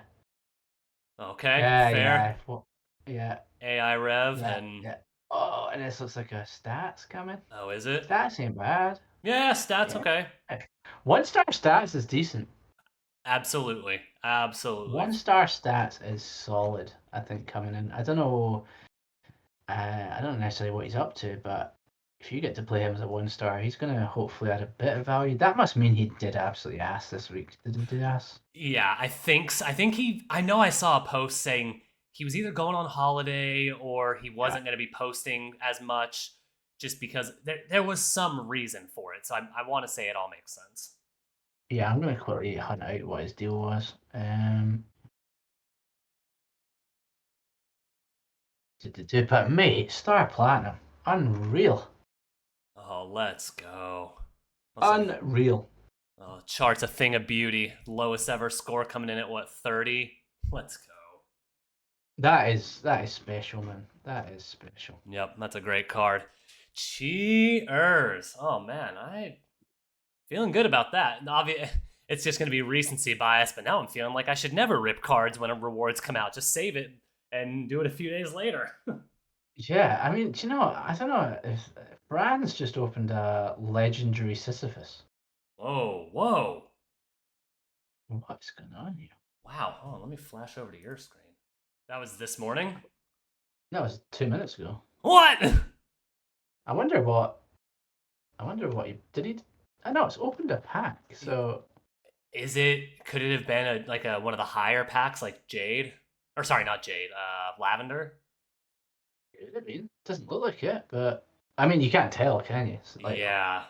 Speaker 1: Okay,
Speaker 2: Yeah,
Speaker 1: fair.
Speaker 2: yeah. Well, yeah,
Speaker 1: AI Rev
Speaker 2: yeah,
Speaker 1: and
Speaker 2: yeah. Oh, and this looks like a stats coming.
Speaker 1: oh, is it?
Speaker 2: Stats ain't bad.
Speaker 1: Yeah, stats
Speaker 2: Yeah.
Speaker 1: okay.
Speaker 2: 1 star stats is decent.
Speaker 1: Absolutely, absolutely.
Speaker 2: 1 star stats is solid, I think, coming in. I don't know. I don't know necessarily what he's up to, but if you get to play him as a 1 star, he's going to hopefully add a bit of value. That must mean he did absolutely ass this week. Did he do ass?
Speaker 1: Yeah, I think I think he. I know I saw a post saying he was either going on holiday or he
Speaker 2: Yeah.
Speaker 1: wasn't going to be posting as much, just because there was some reason for it. So I want to say it all makes sense.
Speaker 2: Yeah, I'm going to quickly hunt out what his deal was. But mate, Star Platinum. Unreal.
Speaker 1: Oh, let's go. Listen,
Speaker 2: Unreal.
Speaker 1: oh, chart's a thing of beauty. Lowest ever score coming in at what 30. Let's go.
Speaker 2: That is special, man. That is special.
Speaker 1: Yep, that's a great card. Cheers. Oh man, I feeling good about that. It's just going to be recency bias, but now I'm feeling like I should never rip cards when rewards come out. Just save it and do it a few days later.
Speaker 2: Yeah, I mean, do you know, I don't know if Brand's just opened a legendary Sisyphus.
Speaker 1: Whoa, whoa.
Speaker 2: What's going on here?
Speaker 1: Wow. Oh, let me flash over to your screen. That was this morning?
Speaker 2: That was 2 minutes ago.
Speaker 1: What?
Speaker 2: I wonder what. I wonder what he did. I know it's opened a pack. So
Speaker 1: Is it, could it have been a one of the higher packs like Jade? Or sorry, not Jade, Lavender?
Speaker 2: I mean, doesn't look like it, but I mean, you can't tell, can you? It's like
Speaker 1: Yeah.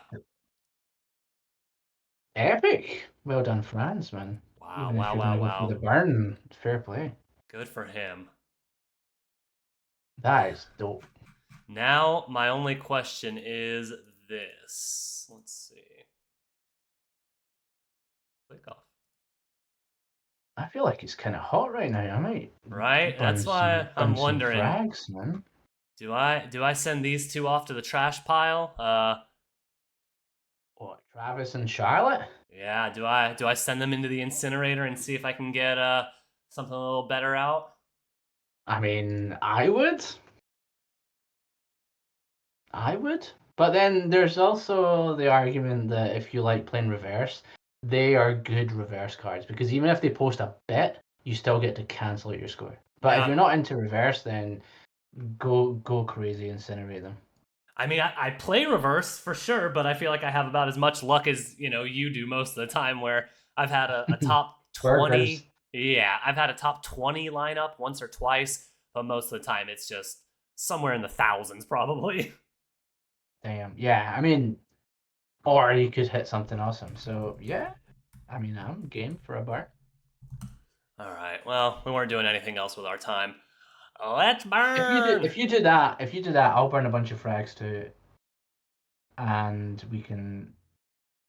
Speaker 2: epic. Well done, France, man.
Speaker 1: Wow,
Speaker 2: Even if
Speaker 1: wow,
Speaker 2: you're gonna
Speaker 1: wow,
Speaker 2: go for the
Speaker 1: wow.
Speaker 2: burn, fair play.
Speaker 1: Good for him.
Speaker 2: That is dope.
Speaker 1: Now, my only question is this. Let's see. Click off.
Speaker 2: I feel like it's kind of hot right now. I might
Speaker 1: Right? That's why I'm
Speaker 2: burn some
Speaker 1: wondering,
Speaker 2: frags, man.
Speaker 1: do I send these two off to the trash pile?
Speaker 2: What, Travis and Charlotte?
Speaker 1: Yeah, do I send them into the incinerator and see if I can get something a little better out?
Speaker 2: I mean, I would. I would. But then there's also the argument that if you like playing reverse, they are good reverse cards because even if they post a bet, you still get to cancel out your score. But if
Speaker 1: Yeah.
Speaker 2: you're not into reverse, then go crazy, incinerate them.
Speaker 1: I mean, I play reverse for sure, but I feel like I have about as much luck as you do most of the time. Where I've had a top
Speaker 2: Burgers.
Speaker 1: 20, yeah, I've had a top 20 lineup once or twice, but most of the time it's just somewhere in the thousands, probably.
Speaker 2: Damn. Yeah, I mean, or you could hit something awesome. So yeah, I mean, I'm game for a bar.
Speaker 1: All right, well, we weren't doing anything else with our time. Let's
Speaker 2: If you do,
Speaker 1: burn.
Speaker 2: if you do that, I'll burn a bunch of frags too, and we can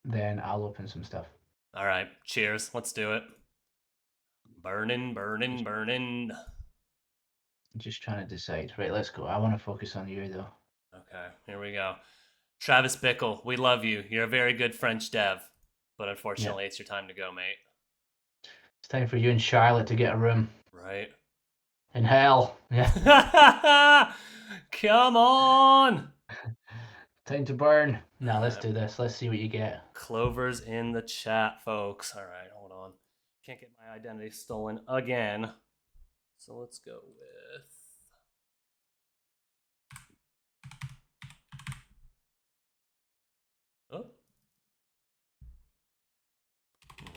Speaker 2: then I'll open some stuff.
Speaker 1: All right, cheers. Let's do it. Burning, burning, burning.
Speaker 2: Just trying to decide. Right, let's go. I want to focus on you though.
Speaker 1: Okay, here we go. Travis Bickle, we love you. You're a very good French dev, but
Speaker 2: Yeah,
Speaker 1: unfortunately, it's your time to go, mate.
Speaker 2: it's time for you and Charlotte to get a room
Speaker 1: Right?
Speaker 2: in hell. Yeah,
Speaker 1: Come on!
Speaker 2: time to burn. Now let's
Speaker 1: Alright,
Speaker 2: do this. Let's see what you get.
Speaker 1: Clover's in the chat, folks. Alright, hold on. Can't get my identity stolen again. So let's go with. Oh,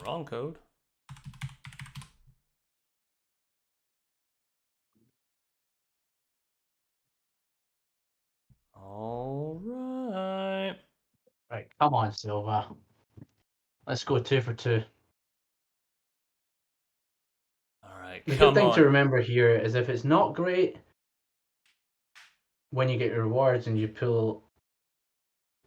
Speaker 1: wrong code. All right.
Speaker 2: Right, come on, Silva. Let's go 2 for 2.
Speaker 1: All right.
Speaker 2: The good
Speaker 1: Come
Speaker 2: thing to
Speaker 1: on.
Speaker 2: remember here is if it's not great, when you get your rewards and you pull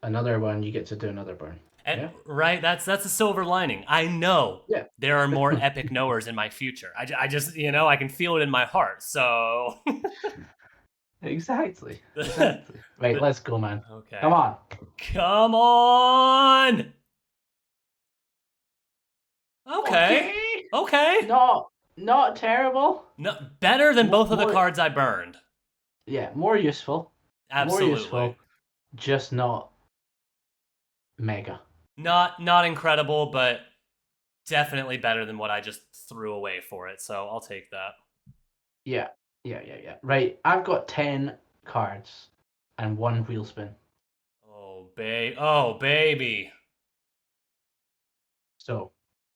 Speaker 2: another one, you get to do another burn. Yeah?
Speaker 1: Right. That's a silver lining. I know
Speaker 2: Yeah.
Speaker 1: there are more epic knowers in my future. I just I can feel it in my heart. So.
Speaker 2: Exactly. Exactly. Right, let's go, man.
Speaker 1: Okay.
Speaker 2: Come on.
Speaker 1: Come on. Okay.
Speaker 2: Okay.
Speaker 1: Okay.
Speaker 2: Not terrible.
Speaker 1: No, better than both of the
Speaker 2: More
Speaker 1: cards I burned.
Speaker 2: yeah, more useful. More
Speaker 1: Absolutely.
Speaker 2: useful, just not mega.
Speaker 1: Not incredible, but definitely better than what I just threw away for it. So I'll take that.
Speaker 2: Yeah. Yeah. Right, I've got 10 cards and 1 wheel spin.
Speaker 1: Oh baby.
Speaker 2: So,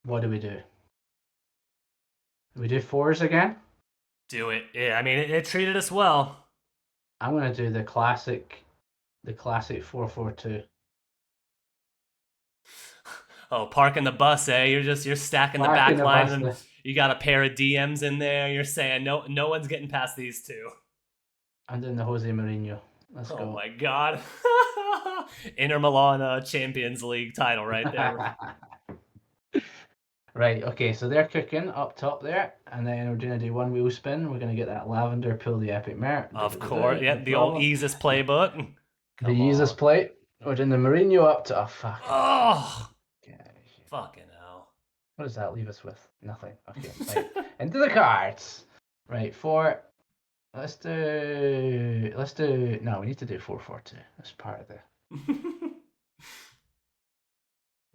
Speaker 2: what do we do? Do we do fours again?
Speaker 1: Do it. Yeah, I mean it treated us well.
Speaker 2: I'm gonna do the classic 442.
Speaker 1: Oh, parking the bus, eh? You're stacking the
Speaker 2: Parking
Speaker 1: back
Speaker 2: the
Speaker 1: line,
Speaker 2: bus.
Speaker 1: and then you got a pair of DMs in there. You're saying no one's getting past these two.
Speaker 2: I'm doing the Jose Mourinho. Let's
Speaker 1: Oh
Speaker 2: go.
Speaker 1: my god. Inter Milan Champions League title right there.
Speaker 2: Right, okay, so they're cooking up top there, and then we're gonna do 1 wheel spin. We're gonna get that lavender, pull the epic merit.
Speaker 1: Of course.
Speaker 2: No
Speaker 1: Yep, the old
Speaker 2: problem.
Speaker 1: Easus playbook.
Speaker 2: The
Speaker 1: Come
Speaker 2: Jesus
Speaker 1: on.
Speaker 2: plate. We're doing the Mourinho up to. Oh, fuck.
Speaker 1: Oh,
Speaker 2: Okay.
Speaker 1: fucking hell.
Speaker 2: What does that leave us with? Nothing. Okay, right. Into the cards. Right, four. Let's do. No, we need to do 442. That's part of the.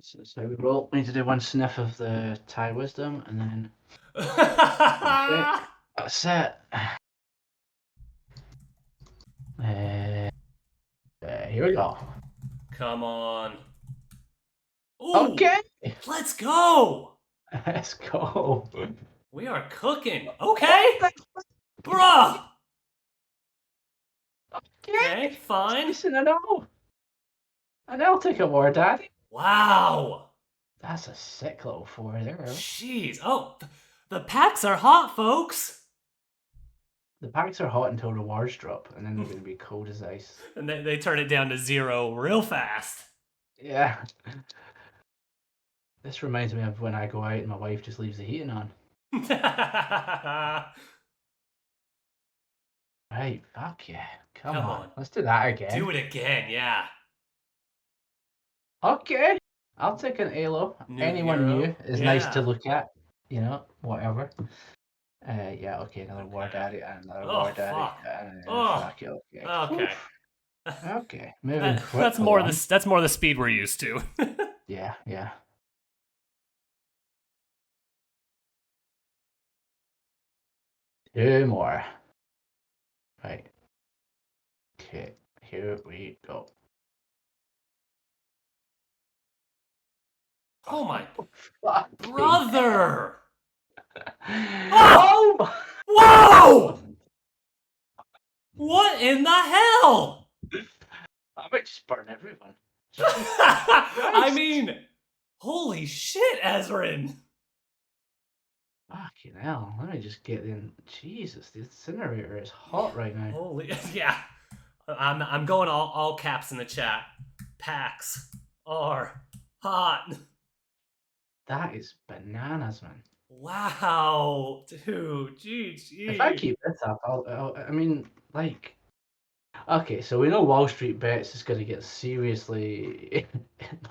Speaker 2: So we roll. We need to do one sniff of the Thai wisdom, and then. Okay. That's it. Here we go.
Speaker 1: Come on. Ooh,
Speaker 2: Okay.
Speaker 1: let's go.
Speaker 2: Let's go.
Speaker 1: We are cooking. Okay. Bruh. Okay, fine.
Speaker 2: Listen, I know. And I'll take a more, Daddy.
Speaker 1: Wow.
Speaker 2: That's a sick little 4 there.
Speaker 1: Jeez. Oh, the packs are hot, folks.
Speaker 2: The packs are hot until rewards drop, and then they're going to be cold as ice.
Speaker 1: And they turn it down to 0 real fast.
Speaker 2: Yeah. This reminds me of when I go out and my wife just leaves the heating on. Right, fuck yeah. Come on. Let's do that again.
Speaker 1: Do it again, yeah.
Speaker 2: Okay. I'll take an Alo. Anyone
Speaker 1: hero?
Speaker 2: new is nice to look at. You know, whatever. Yeah, okay, another War Daddy and another War Daddy.
Speaker 1: Fuck.
Speaker 2: Fuck it, okay.
Speaker 1: Okay.
Speaker 2: Okay, moving quickly
Speaker 1: That's more
Speaker 2: on.
Speaker 1: the speed we're used to.
Speaker 2: Yeah. 2 more. Right. Okay, here we go.
Speaker 1: Oh my
Speaker 2: Fucking
Speaker 1: brother!
Speaker 2: Oh my!
Speaker 1: Whoa! What in the hell?
Speaker 2: I might just burn everyone.
Speaker 1: I mean, holy shit, Ezrin!
Speaker 2: Fucking hell! Let me just get in. Jesus, the incinerator is hot right now.
Speaker 1: Holy yeah. I'm going all caps in the chat. Packs are hot.
Speaker 2: That is bananas, man.
Speaker 1: Wow, dude, GG.
Speaker 2: If I keep this up, I mean, like, okay, so we know Wall Street Bets is going to get seriously,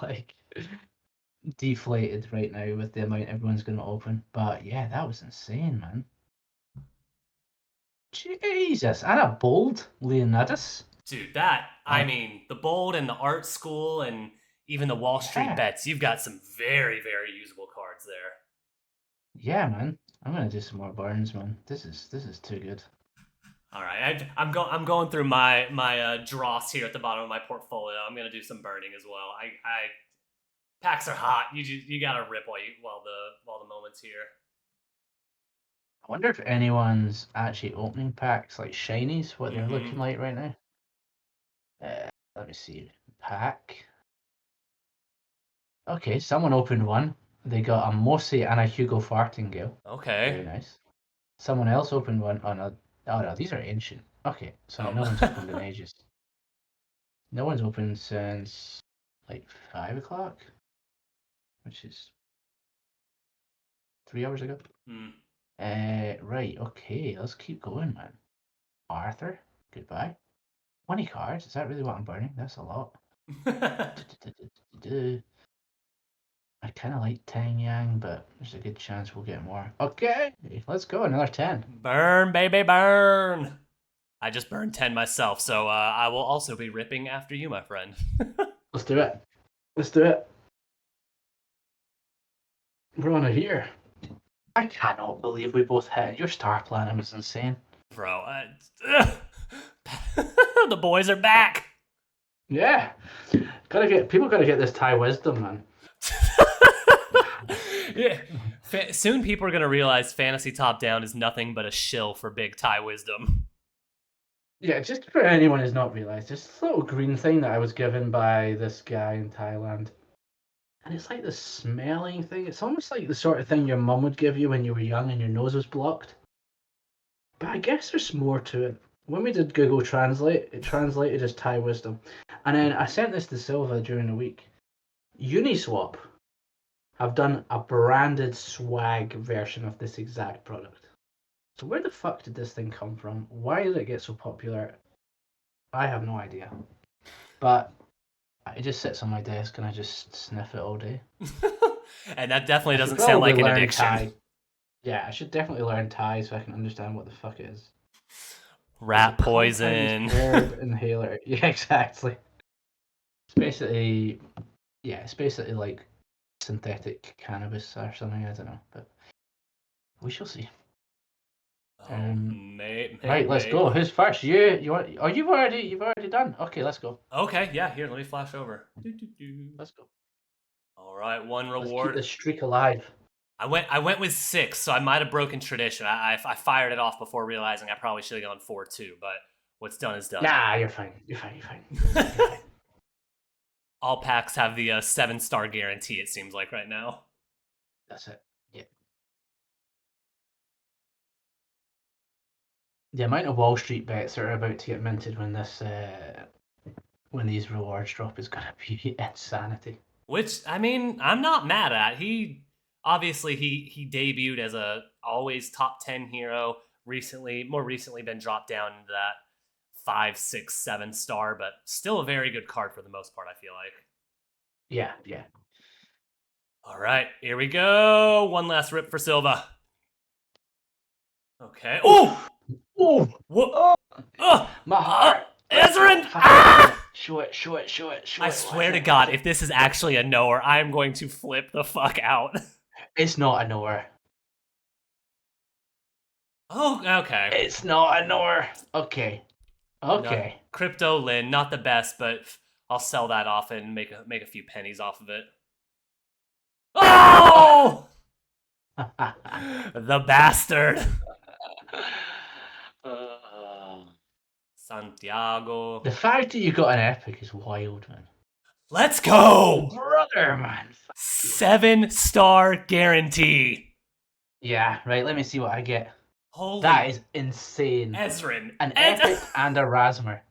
Speaker 2: like, deflated right now with the amount everyone's going to open. But yeah, that was insane, man. Jesus, and a bold Leonidas.
Speaker 1: Dude, I mean, the bold and the art school and even the Wall Street bets, you've got some very, very usable cards there.
Speaker 2: Yeah, man. I'm gonna do some more burns, man. This is too good.
Speaker 1: All right, I'm going through my dross here at the bottom of my portfolio. I'm gonna do some burning as well. I packs are hot. You gotta rip while the moment's here.
Speaker 2: I wonder if anyone's actually opening packs like shinies, what they're looking like right now. Let me see. Pack. Okay, someone opened one. They got a Mossy and a Hugo Fartingale. Very
Speaker 1: Okay.
Speaker 2: nice. Someone else opened one. Oh no, these are ancient. Okay, so
Speaker 1: Um,
Speaker 2: no one's opened in ages. No one's opened since like 5 o'clock, which is 3 hours ago.
Speaker 1: hmm.
Speaker 2: Right, okay, let's keep going, man. Arthur, goodbye. 20 cards? Is that really what I'm burning? That's a lot. I kind of like Tang Yang, but there's a good chance we'll get more. Okay, let's go. Another 10.
Speaker 1: Burn, baby, burn. I just burned 10 myself, so I will also be ripping after you, my friend.
Speaker 2: Let's do it. Let's do it. We're on a year. I cannot believe we both hit. Your star platinum is insane.
Speaker 1: Bro, the boys are back.
Speaker 2: Yeah. People gotta get this Thai wisdom, man.
Speaker 1: Yeah. Soon people are going to realize Fantasy Top Down is nothing but a shill for big Thai wisdom.
Speaker 2: Yeah, just for anyone who's not realised, this little green thing that I was given by this guy in Thailand. And it's like the smelling thing. It's almost like the sort of thing your mum would give you when you were young and your nose was blocked. But I guess there's more to it. When we did Google Translate, it translated as Thai wisdom. And then I sent this to Silva during the week. Uniswap have done a branded swag version of this exact product. So where the fuck did this thing come from? Why did it get so popular? I have no idea. But it just sits on my desk and I just sniff it all day.
Speaker 1: And that definitely
Speaker 2: I should
Speaker 1: doesn't sound
Speaker 2: probably
Speaker 1: like an
Speaker 2: learn
Speaker 1: addiction.
Speaker 2: Thai. Yeah, I should definitely learn Thai so I can understand what the fuck it is. It's a
Speaker 1: Rat
Speaker 2: compound
Speaker 1: poison.
Speaker 2: herb inhaler. Yeah, exactly. It's basically, yeah, it's basically like synthetic cannabis or something. I don't know, but we shall see.
Speaker 1: Oh, mate,
Speaker 2: Right,
Speaker 1: mate,
Speaker 2: let's
Speaker 1: mate.
Speaker 2: go. Who's first? You want? Oh, you've already done. Okay, let's go.
Speaker 1: Okay, yeah, here, let me flash over.
Speaker 2: Let's go.
Speaker 1: All right, one
Speaker 2: Let's keep
Speaker 1: reward.
Speaker 2: this streak alive.
Speaker 1: I went with 6, so I might have broken tradition. I fired it off before realizing I probably should have gone 4 too, but what's done is done.
Speaker 2: Nah, you're fine. You're fine. You're fine. You're fine.
Speaker 1: All packs have the 7-star guarantee, it seems like right now.
Speaker 2: That's it. Yeah. The amount of Wall Street bets that are about to get minted when these rewards drop is gonna be insanity.
Speaker 1: Which, I mean, I'm not mad at. He debuted as a always top 10 hero, more recently been dropped down into that 5, 6, 7-star, but still a very good card for the most part, I feel like.
Speaker 2: Yeah, yeah.
Speaker 1: All right, here we go. One last rip for Silva. Okay. Oh!
Speaker 2: Oh,
Speaker 1: What?
Speaker 2: my heart.
Speaker 1: Ezrin!
Speaker 2: Show it, show it, show it, show it.
Speaker 1: I swear to God, if this is actually a knower, I'm going to flip the fuck out.
Speaker 2: It's not a knower.
Speaker 1: Oh, okay.
Speaker 2: It's not a knower. Okay. Okay.
Speaker 1: No, Crypto Lin, not the best, but I'll sell that off and make a few pennies off of it. Oh! The bastard. Santiago.
Speaker 2: The fact that you got an epic is wild, man.
Speaker 1: Let's go!
Speaker 2: Brother, man.
Speaker 1: 7-star guarantee.
Speaker 2: Yeah, right. Let me see what I get.
Speaker 1: Holy.
Speaker 2: That is insane.
Speaker 1: Ezrin.
Speaker 2: An epic and a Rasmer.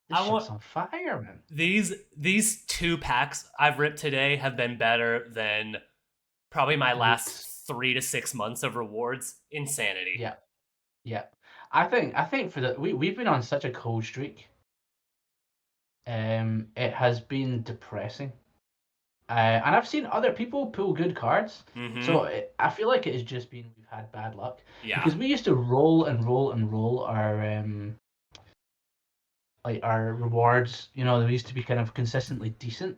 Speaker 2: This shit's on fire, man.
Speaker 1: These 2 packs I've ripped today have been better than probably my last 3 to 6 months of rewards. Insanity.
Speaker 2: Yeah, yeah. I think for we've been on such a cold streak. It has been depressing. And I've seen other people pull good cards, so I feel like it has just been we've had bad luck.
Speaker 1: Yeah.
Speaker 2: Because we used to roll and roll and roll our like our rewards. You know, they used to be kind of consistently decent,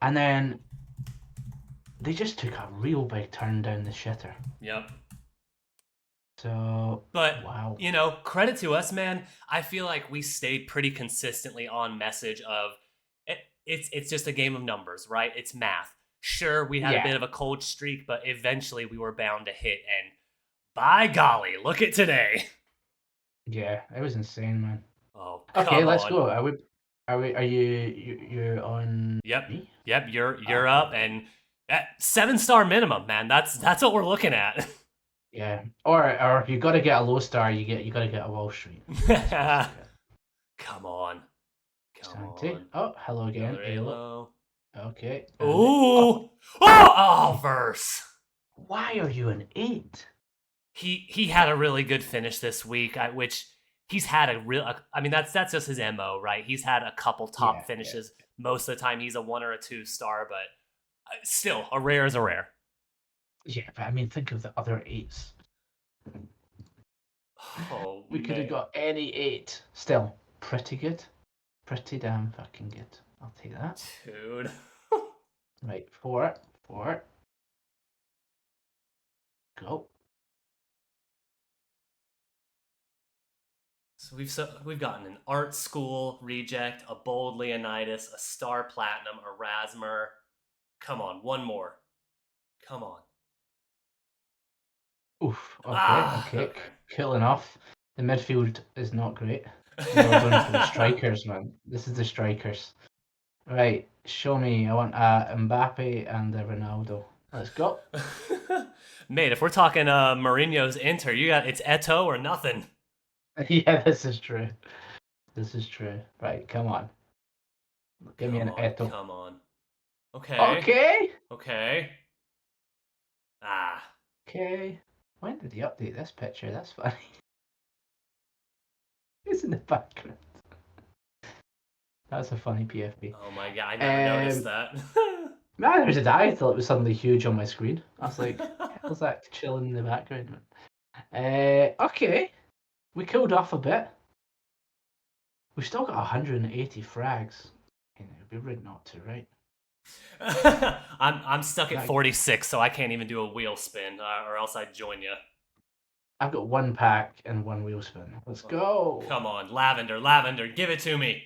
Speaker 2: and then they just took a real big turn down the shitter.
Speaker 1: Yep.
Speaker 2: So,
Speaker 1: but
Speaker 2: wow.
Speaker 1: You know, credit to us, man. I feel like we stayed pretty consistently on message of it's just a game of numbers, right? It's math. Sure, we had a bit of a cold streak, but eventually we were bound to hit. And by golly, look at today.
Speaker 2: Yeah, it was insane, man.
Speaker 1: Oh,
Speaker 2: Okay,
Speaker 1: come
Speaker 2: let's
Speaker 1: on.
Speaker 2: go. Are you're on
Speaker 1: Yep.
Speaker 2: me?
Speaker 1: Yep, you're
Speaker 2: Okay,
Speaker 1: up
Speaker 2: right.
Speaker 1: and 7-star minimum, man. That's what we're looking at.
Speaker 2: Yeah. Or if you gotta get a low star, you gotta get a Wall Street. Let's face it.
Speaker 1: Come on. Come
Speaker 2: Santi.
Speaker 1: on.
Speaker 2: Oh, hello again.
Speaker 1: Another
Speaker 2: Alo.
Speaker 1: Alo.
Speaker 2: Okay, Andy. Oh,
Speaker 1: Ooh. Oh, verse.
Speaker 2: why are you an 8?
Speaker 1: He had a really good finish this week, which he's had a real. I mean, that's just his mo, right? He's had a couple top
Speaker 2: Yeah, yeah.
Speaker 1: finishes. Most of the time, he's a 1 or a 2-star, but still, a rare is a rare.
Speaker 2: Yeah, but I mean, think of the other 8s.
Speaker 1: Oh
Speaker 2: We could have
Speaker 1: man,
Speaker 2: got any 8. Still, pretty good. Pretty damn fucking good. I'll take that.
Speaker 1: dude.
Speaker 2: Right, 4, 4, go.
Speaker 1: So we've gotten an art school reject, a bold Leonidas, a star platinum, a Rasmer. Come on, one more. Come on.
Speaker 2: Oof. Okay,
Speaker 1: Ah,
Speaker 2: okay.
Speaker 1: okay.
Speaker 2: Cool enough. The midfield is not great. Now we're going for the strikers, man. This is the strikers. Right, show me. I want Mbappe and Ronaldo. Let's go.
Speaker 1: Mate, if we're talking Mourinho's Inter, you got it's Eto or nothing.
Speaker 2: Yeah, this is true. This is true. Right, come on. Give me
Speaker 1: Come
Speaker 2: an
Speaker 1: on,
Speaker 2: Eto.
Speaker 1: come on. Okay,
Speaker 2: Okay.
Speaker 1: okay. Ah,
Speaker 2: Okay. When did he update this picture? That's funny. It's in the background. That's a funny PFP.
Speaker 1: oh my god, I never noticed
Speaker 2: Um,
Speaker 1: that.
Speaker 2: Man, there's a die. I thought it was suddenly huge on my screen. I was like, how's that chilling in the background, man? Okay. We cooled off a bit. We've still got 180 frags. It would be rude not to, right?
Speaker 1: I'm stuck at
Speaker 2: That,
Speaker 1: 46, so I can't even do a wheel spin, or else I'd join you.
Speaker 2: I've got one pack and one wheel spin. Let's
Speaker 1: Oh,
Speaker 2: go.
Speaker 1: come on, lavender, lavender, give it to me.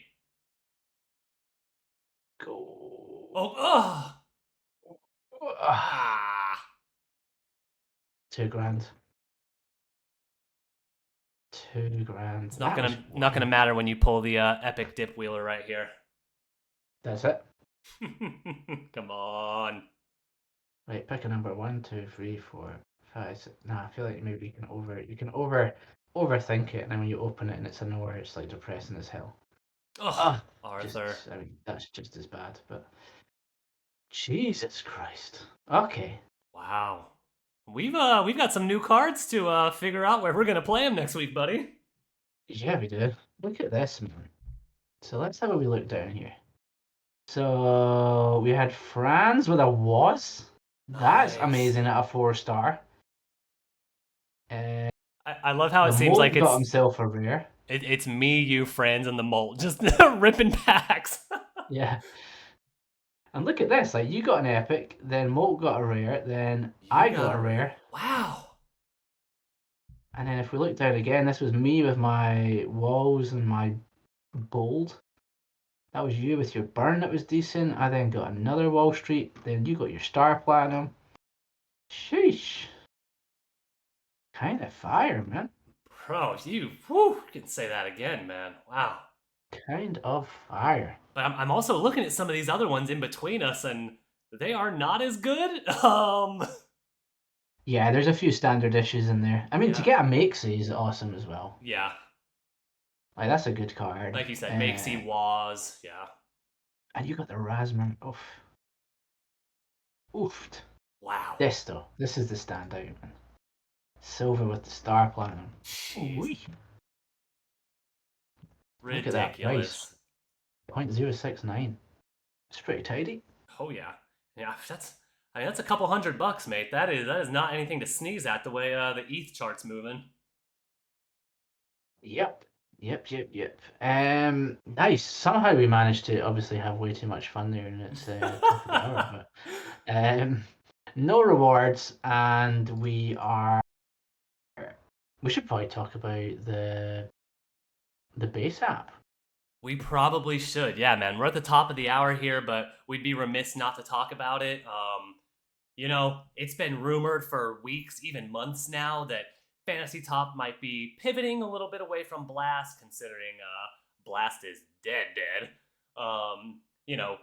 Speaker 2: Go.
Speaker 1: Oh, ugh.
Speaker 2: Ah,
Speaker 1: Ah.
Speaker 2: 2 grand. 2 grand.
Speaker 1: It's not
Speaker 2: That was
Speaker 1: gonna
Speaker 2: one.
Speaker 1: matter when you pull the epic dip wheeler right here.
Speaker 2: That's it.
Speaker 1: Come on.
Speaker 2: Right, pick a number. 1, 2, 3, 4, 5, 6. Nah, I feel like maybe you can overthink it, and then when you open it and it's a nowhere, it's like depressing as hell.
Speaker 1: Oh,
Speaker 2: Ah,
Speaker 1: Arthur.
Speaker 2: I mean, that's just as bad. But Jesus Christ. Okay.
Speaker 1: Wow. We've got some new cards to figure out where we're gonna play them next week, buddy.
Speaker 2: Yeah, we do. Look at this, man. So let's have a wee look down here. So we had Franz with a was. That's
Speaker 1: Nice.
Speaker 2: amazing at a 4-star. Uh,
Speaker 1: I love how it
Speaker 2: the
Speaker 1: seems like
Speaker 2: Molt got himself a rare.
Speaker 1: it's me, you, friends, and the mole just ripping packs.
Speaker 2: Yeah. And look at this. Like, you got an epic, then Molt got a rare, then
Speaker 1: You
Speaker 2: I
Speaker 1: got
Speaker 2: got
Speaker 1: a
Speaker 2: a
Speaker 1: rare.
Speaker 2: rare.
Speaker 1: Wow.
Speaker 2: And then if we look down again, this was me with my walls and my bold. That was you with your burn that was decent. I then got another Wall Street. Then you got your Star Platinum. Sheesh. Kind of fire, man.
Speaker 1: Bro, you can say that again, man. Wow.
Speaker 2: Kind of fire.
Speaker 1: But I'm also looking at some of these other ones in between us, and they are not as good.
Speaker 2: Yeah, there's a few standard issues in there. I mean, to
Speaker 1: Yeah.
Speaker 2: get a Makesy is awesome as well.
Speaker 1: Yeah.
Speaker 2: Like, that's a good card.
Speaker 1: Like you said, makes he was. Yeah.
Speaker 2: And you got the Rasmus. Oof. Oofed.
Speaker 1: Wow.
Speaker 2: This, though. This is the standout, man. Silver with the Star Platinum.
Speaker 1: Jeez.
Speaker 2: Ooh-wee. Look at that price.
Speaker 1: Ridiculous.
Speaker 2: 0.069. It's pretty tidy.
Speaker 1: Oh yeah. Yeah, that's a couple $100, mate. That is not anything to sneeze at the way the ETH chart's moving.
Speaker 2: Yep. Yep. Nice. Somehow we managed to obviously have way too much fun there, and it's top of the hour. But no rewards, and we should probably talk about the base app.
Speaker 1: We probably should. Yeah, man. We're at the top of the hour here, but we'd be remiss not to talk about it. It's been rumored for weeks, even months now, that Fantasy Top might be pivoting a little bit away from Blast, considering Blast is dead.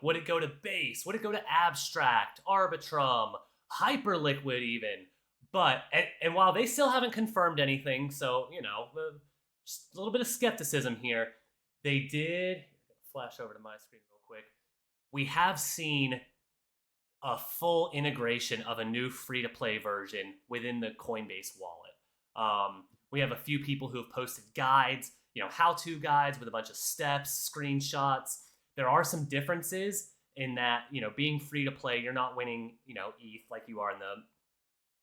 Speaker 1: Would it go to base? Would it go to abstract, Arbitrum, Hyperliquid, even? But and while they still haven't confirmed anything, so just a little bit of skepticism here. They did flash over to my screen real quick. We have seen a full integration of a new free to play version within the Coinbase wallet. We have a few people who have posted guides, how to guides with a bunch of steps, screenshots. There are some differences in that, being free to play, you're not winning, ETH like you are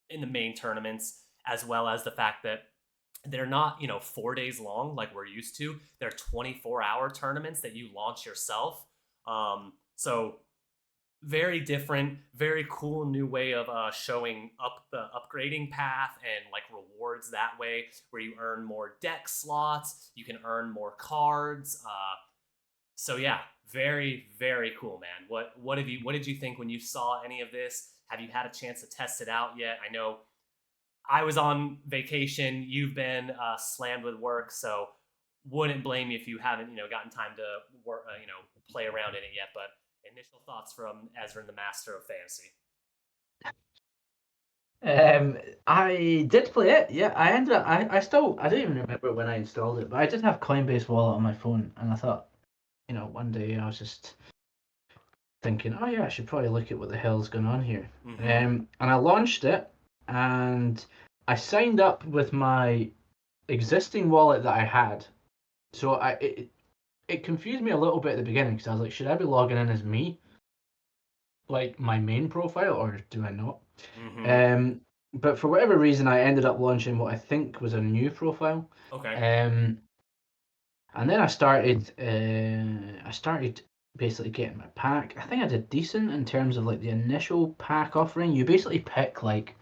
Speaker 1: in the main tournaments, as well as the fact that they're not 4 days long like we're used to. They're 24-hour tournaments that you launch yourself. So very different, very cool new way of showing up the upgrading path and like rewards that way, where you earn more deck slots, you can earn more cards. So yeah, very very cool, man. What did you think when you saw any of this? Have you had a chance to test it out yet? I know I was on vacation. You've been slammed with work, so wouldn't blame you if you haven't, gotten time to work, play around in it yet. But initial thoughts from Ezra, the master of fantasy.
Speaker 2: I did play it. Yeah, I ended up. I still. I don't even remember when I installed it, but I did have Coinbase Wallet on my phone, and I thought, one day I was just thinking, oh yeah, I should probably look at what the hell's going on here. And I launched it, and I signed up with my existing wallet that I had. So it confused me a little bit at the beginning because I was like, should I be logging in as me, like my main profile, or do I not? But for whatever reason, I ended up launching what I think was a new profile.
Speaker 1: Okay.
Speaker 2: And then I started basically getting my pack. I think I did decent in terms of like the initial pack offering. You basically pick like,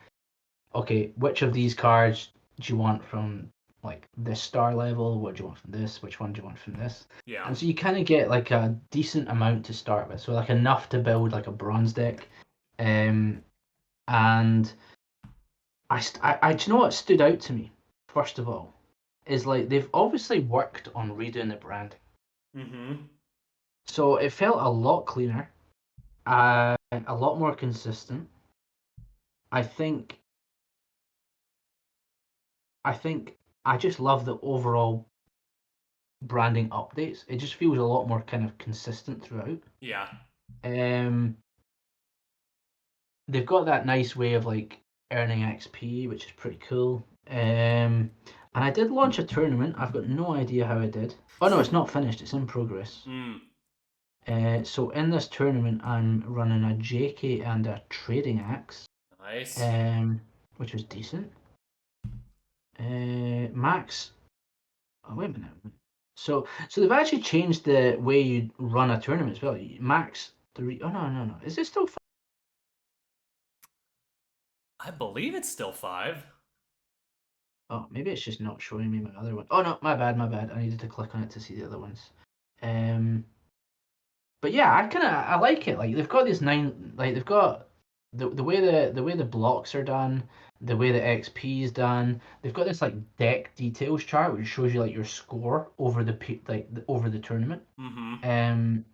Speaker 2: okay, which of these cards do you want from like this star level? What do you want from this? Which one do you want from this?
Speaker 1: Yeah.
Speaker 2: And so you kind of get like a decent amount to start with, so like enough to build like a bronze deck. And do you know what stood out to me first of all is like they've obviously worked on redoing the branding. So it felt a lot cleaner, a lot more consistent. I think I just love the overall branding updates. It just feels a lot more kind of consistent throughout.
Speaker 1: Yeah.
Speaker 2: They've got that nice way of like earning XP, which is pretty cool. And I did launch a tournament. I've got no idea how I did. Oh no, it's not finished. It's in progress. So in this tournament, I'm running a JK and a trading axe.
Speaker 1: Nice.
Speaker 2: Which was decent. Max. Oh wait a minute. So they've actually changed the way you run a tournament as well. Max 3. Oh no. Is it still 5?
Speaker 1: I believe it's still 5.
Speaker 2: Oh, maybe it's just not showing me my other one. Oh no, my bad. I needed to click on it to see the other ones. But yeah, I like it. Like they've got these 9, like they've got the way the blocks are done, the way the XP is done. They've got this like deck details chart which shows you like your score over over the tournament. And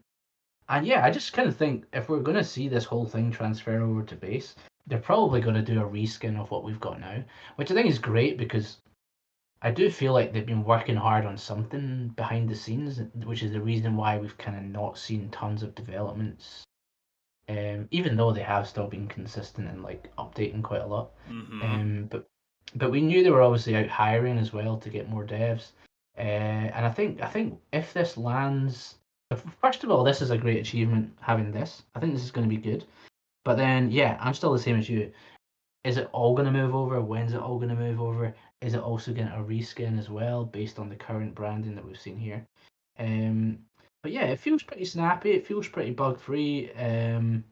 Speaker 2: yeah, I just kind of think if we're going to see this whole thing transfer over to base, they're probably going to do a reskin of what we've got now, which I think is great because I do feel like they've been working hard on something behind the scenes, which is the reason why we've kind of not seen tons of developments. Even though they have still been consistent and like updating quite a lot. But we knew they were obviously out hiring as well to get more devs. And I think if this lands, first of all, this is a great achievement having this. I think this is going to be good. But then, yeah, I'm still the same as you. Is it all going to move over? When's it all going to move over? Is it also getting a reskin as well based on the current branding that we've seen here? But yeah, it feels pretty snappy. It feels pretty bug free. I'm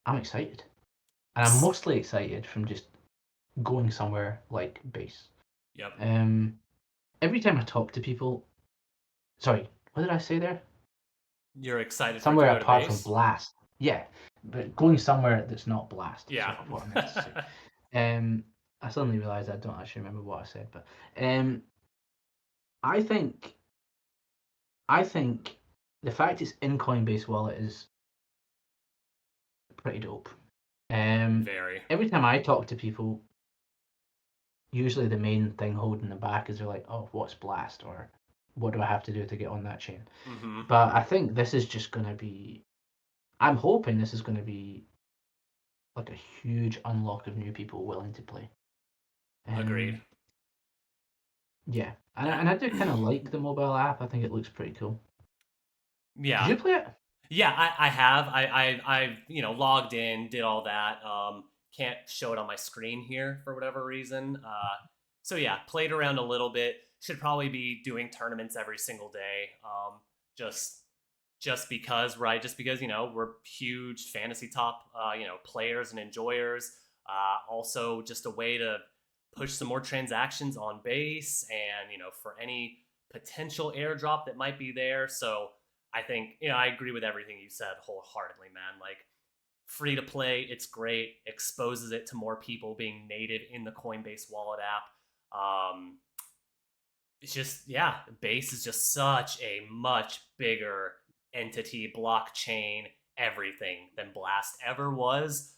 Speaker 2: excited, and I'm mostly excited from just going somewhere like base.
Speaker 1: Yep.
Speaker 2: Every time I talk to people, sorry, what did I say there?
Speaker 1: You're excited
Speaker 2: Somewhere
Speaker 1: for it to go
Speaker 2: apart
Speaker 1: to base?
Speaker 2: from Blast. Yeah, but going somewhere that's not Blast.
Speaker 1: Yeah.
Speaker 2: Sort of what I meant to say. I suddenly realised I don't actually remember what I said, but um, I think I think the fact it's in Coinbase Wallet is pretty dope.
Speaker 1: Very.
Speaker 2: Every time I talk to people, usually the main thing holding them back is they're like, "Oh, what's Blast?" or "What do I have to do to get on that chain?"
Speaker 1: Mm-hmm.
Speaker 2: But I think this is just going to be. I'm hoping this is going to be like a huge unlock of new people willing to play.
Speaker 1: Agreed.
Speaker 2: Um, yeah, and
Speaker 1: Uh,
Speaker 2: I do kind of like the mobile app. I think it looks pretty cool. Did
Speaker 1: yeah.
Speaker 2: you play it?
Speaker 1: Yeah, I have. I've logged in, did all that. Can't show it on my screen here for whatever reason. So yeah, played around a little bit. Should probably be doing tournaments every single day. Just just because, right? Just because we're huge fantasy top players and enjoyers. Also, just a way to push some more transactions on base, and for any potential airdrop that might be there. So I think I agree with everything you said wholeheartedly, man. Like free to play, it's great. Exposes it to more people being native in the Coinbase wallet app. It's just base is just such a much bigger entity, blockchain, everything than Blast ever was.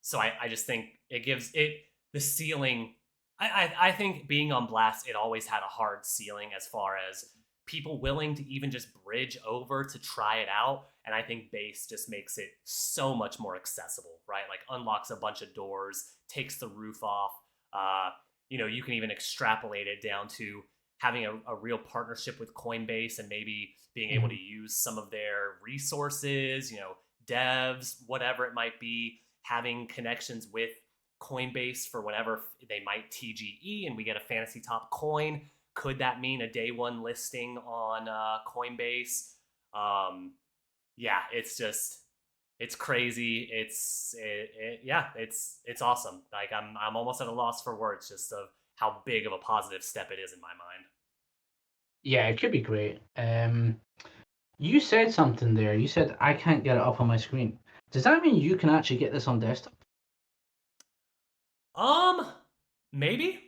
Speaker 1: So I just think it gives it the ceiling. I think being on Blast, it always had a hard ceiling as far as people willing to even just bridge over to try it out. And I think base just makes it so much more accessible, right? Like unlocks a bunch of doors, takes the roof off. Uh, you can even extrapolate it down to having a real partnership with Coinbase and maybe being able to
Speaker 2: Mhm.
Speaker 1: use some of their resources, devs, whatever it might be, having connections with Coinbase for whenever they might TGE and we get a fantasy top coin. Could that mean a day one listing on Coinbase? Um, yeah, it's just it's crazy. It's awesome. Like I'm almost at a loss for words just of how big of a positive step it is in my mind.
Speaker 2: Yeah, it could be great. You said something there. You said I can't get it up on my screen. Does that mean you can actually get this on desktop?
Speaker 1: Um, maybe.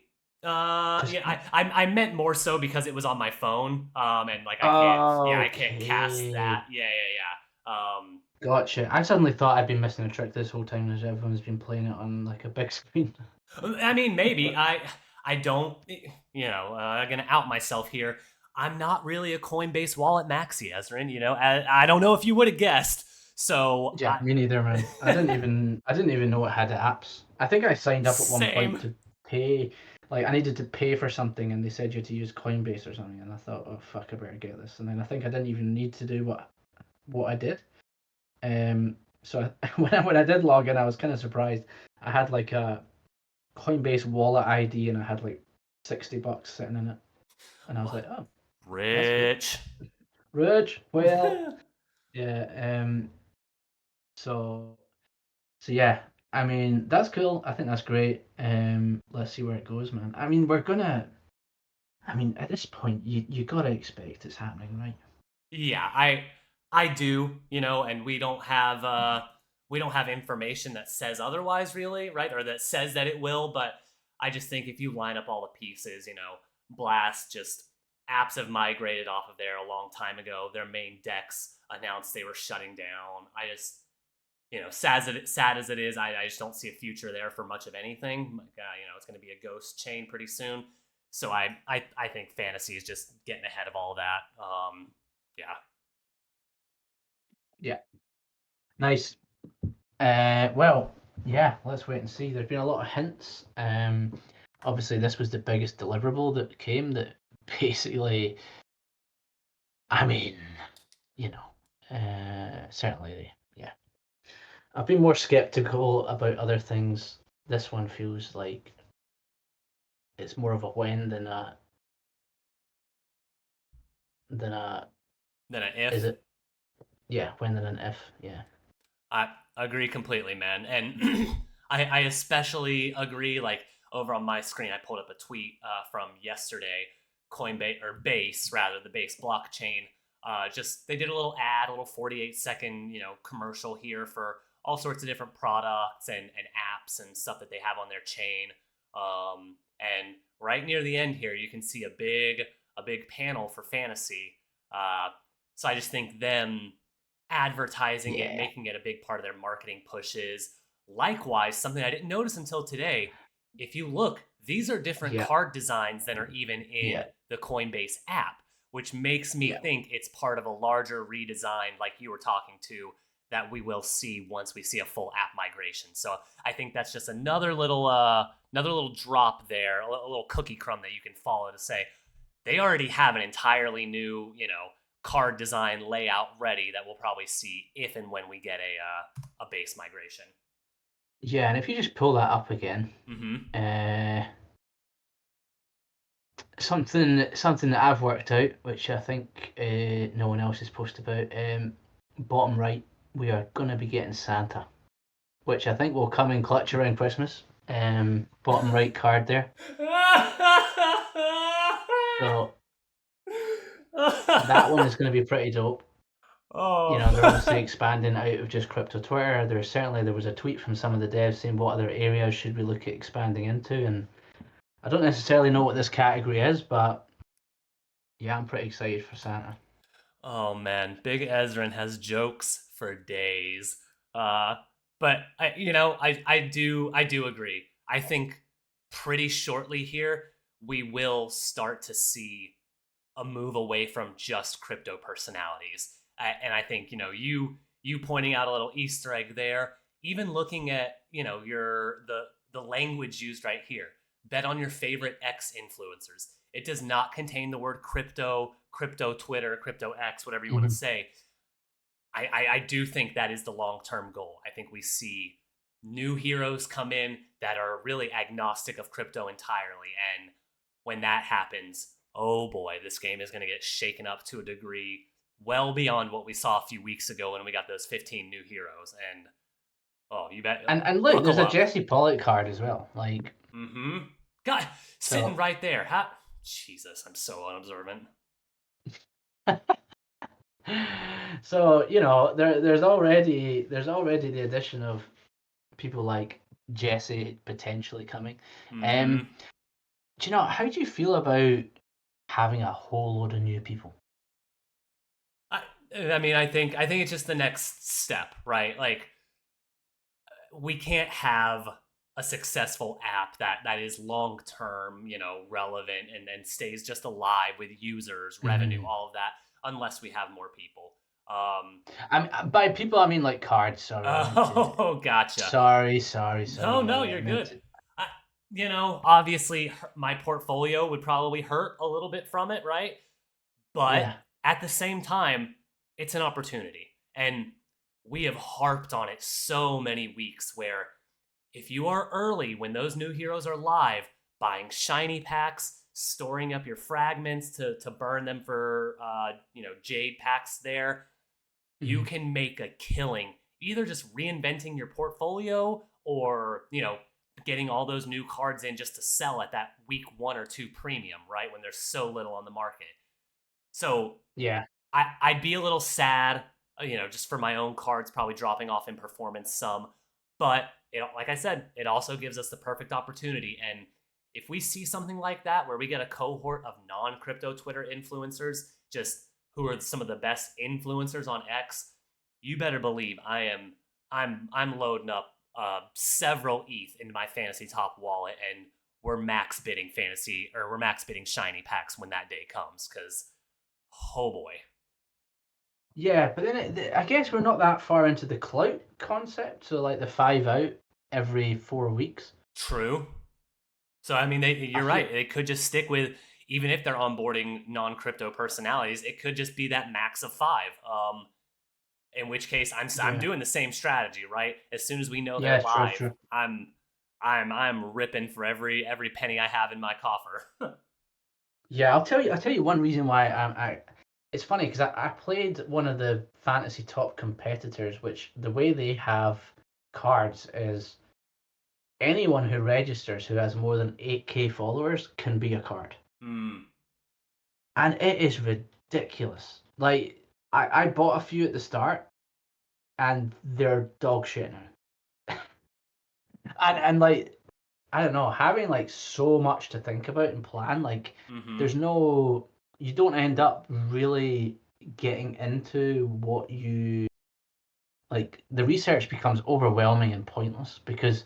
Speaker 2: Because
Speaker 1: Yeah, I meant more so because it was on my phone. And like I can't cast that.
Speaker 2: okay,
Speaker 1: Yeah.
Speaker 2: gotcha. I suddenly thought I'd been missing a trick this whole time as everyone's been playing it on like a big screen.
Speaker 1: I mean, maybe
Speaker 2: But
Speaker 1: I don't. Gonna out myself here. I'm not really a Coinbase wallet maxi, Ezrin. I don't know if you would have guessed. So
Speaker 2: yeah, me neither, man. I didn't even know it had apps. I think I signed up at one point
Speaker 1: same.
Speaker 2: to pay. Like I needed to pay for something, and they said you had to use Coinbase or something, and I thought, oh fuck, I better get this. And then I think I didn't even need to do what I did. So when I did log in, I was kind of surprised. I had like a Coinbase wallet ID, and I had like $60 sitting in it, and I was
Speaker 1: What?
Speaker 2: like, oh, that's good.
Speaker 1: Rich.
Speaker 2: Rich, well, yeah. So so yeah, I mean that's cool. I think that's great. Let's see where it goes, man. I mean we're gonna. I mean at this point, you gotta expect it's happening, right?
Speaker 1: Yeah, I do, and we don't have information that says otherwise really, right? Or that says that it will, but I just think if you line up all the pieces, Blast just apps have migrated off of there a long time ago. Their main decks announced they were shutting down. I just sad as it is, I just don't see a future there for much of anything. It's going to be a ghost chain pretty soon. So I think fantasy is just getting ahead of all that. Yeah,
Speaker 2: Yeah. Nice. Well, yeah. Let's wait and see. There's been a lot of hints. Obviously this was the biggest deliverable that came. That basically, I mean, you know, certainly, yeah. I've been more skeptical about other things. This one feels like it's more of a when than a
Speaker 1: then an
Speaker 2: is
Speaker 1: if.
Speaker 2: it yeah when than an if yeah.
Speaker 1: I agree completely, man. And I especially agree. Like over on my screen, I pulled up a tweet from yesterday. Coinbase or Base, rather the Base blockchain. Just they did a little ad, a little 48-second commercial here for all sorts of different products and apps and stuff that they have on their chain. And right near the end here, you can see a big panel for fantasy. So I just think them advertising it,
Speaker 2: Yeah,
Speaker 1: making it a big part of their marketing pushes. Likewise, something I didn't notice until today, if you look, these are different
Speaker 2: yeah,
Speaker 1: card designs than are even in
Speaker 2: yeah,
Speaker 1: the Coinbase app, which makes me
Speaker 2: yeah.
Speaker 1: think it's part of a larger redesign, like you were talking to, that we will see once we see a full app migration. So I think that's just another little drop there, a little cookie crumb that you can follow to say they already have an entirely new, card design layout ready that we'll probably see if and when we get a base migration.
Speaker 2: Yeah, and if you just pull that up again,
Speaker 1: Mm-hmm.
Speaker 2: uh, something that I've worked out, which I think no one else has posted about. Bottom right, we are gonna be getting Santa, which I think will come in clutch around Christmas. Bottom right card there. So that one is going to be pretty dope. You
Speaker 1: Oh.
Speaker 2: know, they're obviously expanding out of just crypto Twitter. There was a tweet from some of the devs saying what other areas should we look at expanding into, and I don't necessarily know what this category is, but yeah, I'm pretty excited for Santa.
Speaker 1: Oh man, Big Ezrin has jokes for days. Uh, but I do agree. I think pretty shortly here we will start to see a move away from just crypto personalities. And I think you pointing out a little Easter egg there, even looking at the language used right here. Bet on your favorite X influencers. It does not contain the word crypto, crypto Twitter, crypto X, whatever you want to
Speaker 2: Mm-hmm.
Speaker 1: say. I do think that is the long term goal. I think we see new heroes come in that are really agnostic of crypto entirely. And when that happens, oh boy, this game is going to get shaken up to a degree well beyond what we saw a few weeks ago when we got those 15 new heroes. And oh, you bet,
Speaker 2: And look, there's
Speaker 1: buckle
Speaker 2: a
Speaker 1: up.
Speaker 2: Jesse Pollock card as well. Like
Speaker 1: Mm-hmm. God, sitting
Speaker 2: so,
Speaker 1: right there. Jesus, I'm so unobservant.
Speaker 2: so you know, there's already the addition of people like Jesse potentially coming.
Speaker 1: Mm-hmm.
Speaker 2: Um, do you know how do you feel about having a whole load of new people?
Speaker 1: I, I mean, I think it's just the next step, right? Like we can't have a successful app that is long term, relevant and stays just alive with users, revenue,
Speaker 2: Mhm.
Speaker 1: all of that, unless we have more people. Um,
Speaker 2: I mean, by people I mean like cards. Sorry, I meant to.
Speaker 1: oh, gotcha.
Speaker 2: Sorry,
Speaker 1: No, no,
Speaker 2: buddy. I
Speaker 1: you're
Speaker 2: meant
Speaker 1: good.
Speaker 2: to.
Speaker 1: I, obviously, my portfolio would probably hurt a little bit from it, right? But
Speaker 2: Yeah.
Speaker 1: at the same time, it's an opportunity. And we have harped on it so many weeks where if you are early when those new heroes are live, buying shiny packs, storing up your fragments to burn them for jade packs there, you
Speaker 2: Mhm.
Speaker 1: can make a killing either just reinventing your portfolio or getting all those new cards in just to sell at that week 1 or 2 premium, right, when there's so little on the market. So
Speaker 2: Yeah.
Speaker 1: I'd be a little sad, just for my own cards probably dropping off in performance some. But like I said, it also gives us the perfect opportunity. And if we see something like that where we get a cohort of non-crypto Twitter influencers, just who are some of the best influencers on X, you better believe I'm loading up several ETH into my fantasy top wallet, and we're max bidding shiny packs when that day comes. Because oh boy.
Speaker 2: Yeah, but then I guess we're not that far into the clout concept. So like the 5 out every 4 weeks.
Speaker 1: True. So I mean,
Speaker 2: I
Speaker 1: you're
Speaker 2: feel.
Speaker 1: right. It could just stick with even if they're onboarding non-crypto personalities, it could just be that max of 5. In which case, I'm
Speaker 2: Yeah.
Speaker 1: doing the same strategy, right? As soon as we know they're
Speaker 2: Yeah. True.
Speaker 1: live,
Speaker 2: True.
Speaker 1: I'm ripping for every penny I have in my coffer.
Speaker 2: Yeah. I'll tell you one reason why It's funny because I played one of the fantasy top competitors, which the way they have cards is anyone who registers who has more than 8K followers can be a card.
Speaker 1: Hmm.
Speaker 2: And it is ridiculous. Like, I bought a few at the start, and they're dog shit now. And like I don't know, having like so much to think about and plan, like
Speaker 1: Mm-hmm.
Speaker 2: there's no, you don't end up really getting into what you like. The research becomes overwhelming and pointless because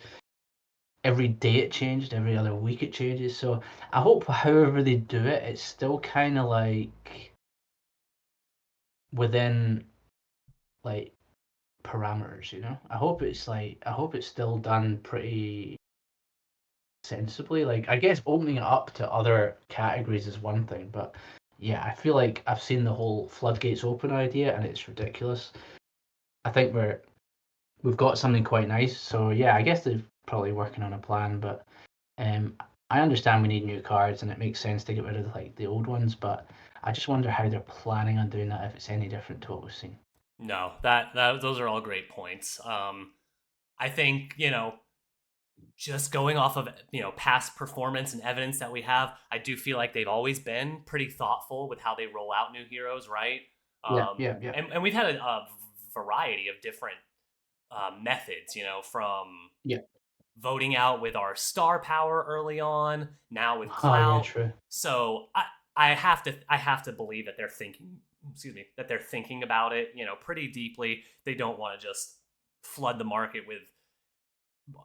Speaker 2: every day it changed, every other week it changes. So I hope however they do it, it's still kind of like within like parameters, you know? I hope it's still done pretty sensibly. Like I guess opening it up to other categories is one thing, but yeah, I feel like I've seen the whole floodgates open idea and it's ridiculous. I think we've got something quite nice. So yeah, I guess they're probably working on a plan, but um I understand we need new cards and it makes sense to get rid of like the old ones, but I just wonder how they're planning on doing that if it's any different to what we've seen.
Speaker 1: No, that those are all great points. I think just going off of past performance and evidence that we have, I do feel like they've always been pretty thoughtful with how they roll out new heroes, right?
Speaker 2: Yeah, yeah, yeah.
Speaker 1: And we've had a variety of different methods, from
Speaker 2: Yeah.
Speaker 1: voting out with our star power early on, now with
Speaker 2: Oh yeah,
Speaker 1: clout.
Speaker 2: true.
Speaker 1: So I have to believe that they're thinking, excuse me, that they're thinking about it, pretty deeply. They don't want to just flood the market with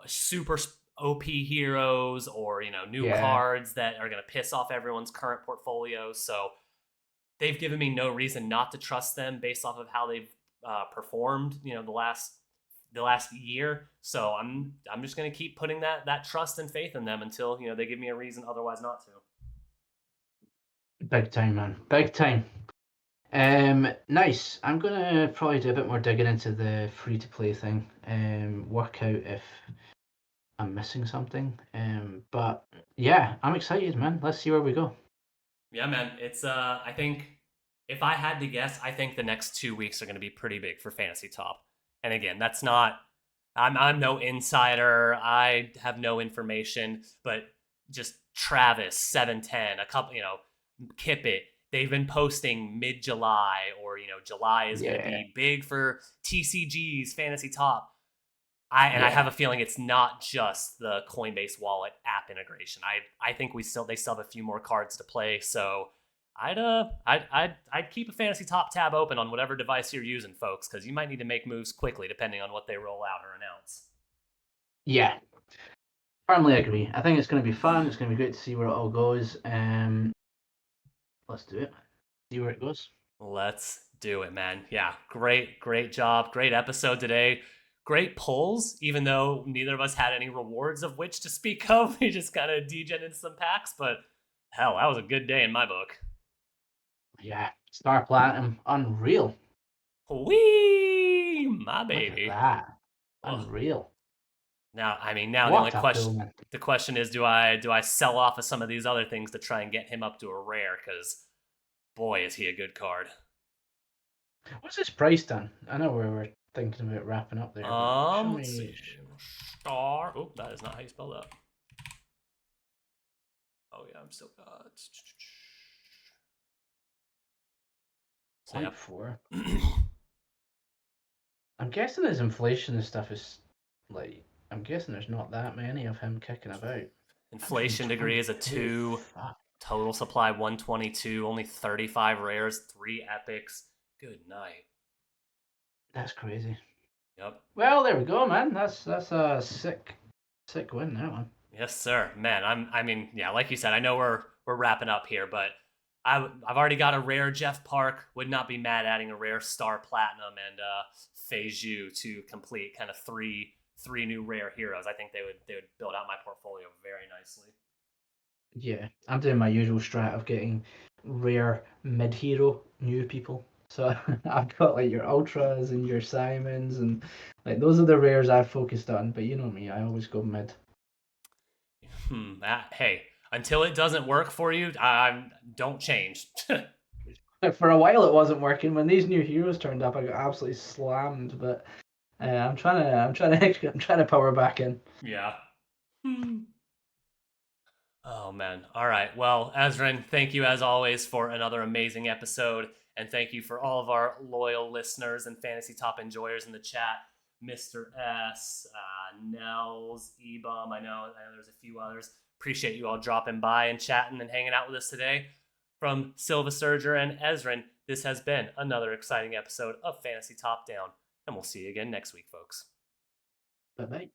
Speaker 1: super OP heroes or new
Speaker 2: Yeah.
Speaker 1: cards that are going to piss off everyone's current portfolio. So they've given me no reason not to trust them based off of how they've performed. The last year. So I'm just going to keep putting that trust and faith in them until they give me a reason otherwise not to.
Speaker 2: Big time, man. Big time. Nice. I'm gonna probably do a bit more digging into the free to play thing. Work out if I'm missing something. But yeah, I'm excited, man. Let's see where we go.
Speaker 1: Yeah, man. It's I think if I had to guess, I think the next 2 weeks are going to be pretty big for Fantasy Top. And again, that's not. I'm no insider. I have no information, but just Travis 710, a couple, Kip it. They've been posting mid July or July is going to
Speaker 2: Yeah,
Speaker 1: be big for TCG's Fantasy Top. I have
Speaker 2: yeah,
Speaker 1: a feeling it's not just the Coinbase wallet app integration. I think they still have a few more cards to play. So I'd keep a fantasy top tab open on whatever device you're using, folks, because you might need to make moves quickly depending on what they roll out or announce.
Speaker 2: yeah. Firmly agree. I think it's gonna be fun. It's gonna be great to see where it all goes. Let's do it. See where it goes.
Speaker 1: Let's do it, man. Yeah, great job, great episode today. Great pulls, even though neither of us had any rewards of which to speak of. We just kind of degenerated some packs, but hell, that was a good day in my book.
Speaker 2: Yeah, Star Platinum, unreal.
Speaker 1: Wee, my
Speaker 2: Look at
Speaker 1: baby.
Speaker 2: that,
Speaker 1: Ugh.
Speaker 2: unreal.
Speaker 1: Now the only
Speaker 2: What a
Speaker 1: question
Speaker 2: pull, man.
Speaker 1: the question is, do I sell off of some of these other things to try and get him up to a rare? Because boy, is he a good card.
Speaker 2: What's this price done? I know we were thinking about wrapping up there, but show
Speaker 1: Let's see.
Speaker 2: me.
Speaker 1: Star. Oh, that is not how you spell that. Oh yeah, I'm still. So
Speaker 2: Point
Speaker 1: yep.
Speaker 2: four. I'm guessing his inflation and stuff is like. I'm guessing there's not that many of him kicking about.
Speaker 1: Inflation degree is a
Speaker 2: 122.
Speaker 1: 2.
Speaker 2: Fuck,
Speaker 1: Total supply 122. Only 35 rares. 3 epics. Good night.
Speaker 2: that's crazy.
Speaker 1: Yep.
Speaker 2: Well, there we go, man. That's a sick win that one.
Speaker 1: Yes, sir. Man, I mean, yeah, like you said, I know we're wrapping up here, but I've already got a rare Jeff Park. Would not be mad adding a rare Star Platinum and Feiju to complete kind of three new rare heroes. I think they would build out my portfolio very nicely.
Speaker 2: Yeah, I'm doing my usual strat of getting rare mid hero new people. So I've got like your ultras and your Simons and like those are the rares I've focused on. But you know me, I always go mid.
Speaker 1: Hey, until it doesn't work for you, don't change.
Speaker 2: For a while it wasn't working. When these new heroes turned up, I got absolutely slammed. But I'm trying to power back in.
Speaker 1: Yeah. Hmm. Oh man. All right. Well, Azrin, thank you as always for another amazing episode, and thank you for all of our loyal listeners and fantasy top enjoyers in the chat. Mr. S, Nels, Ebum. I know there's a few others. Appreciate you all dropping by and chatting and hanging out with us today. From Silva Surger and Ezrin, this has been another exciting episode of Fantasy Top Down, and we'll see you again next week, folks.
Speaker 2: Bye bye.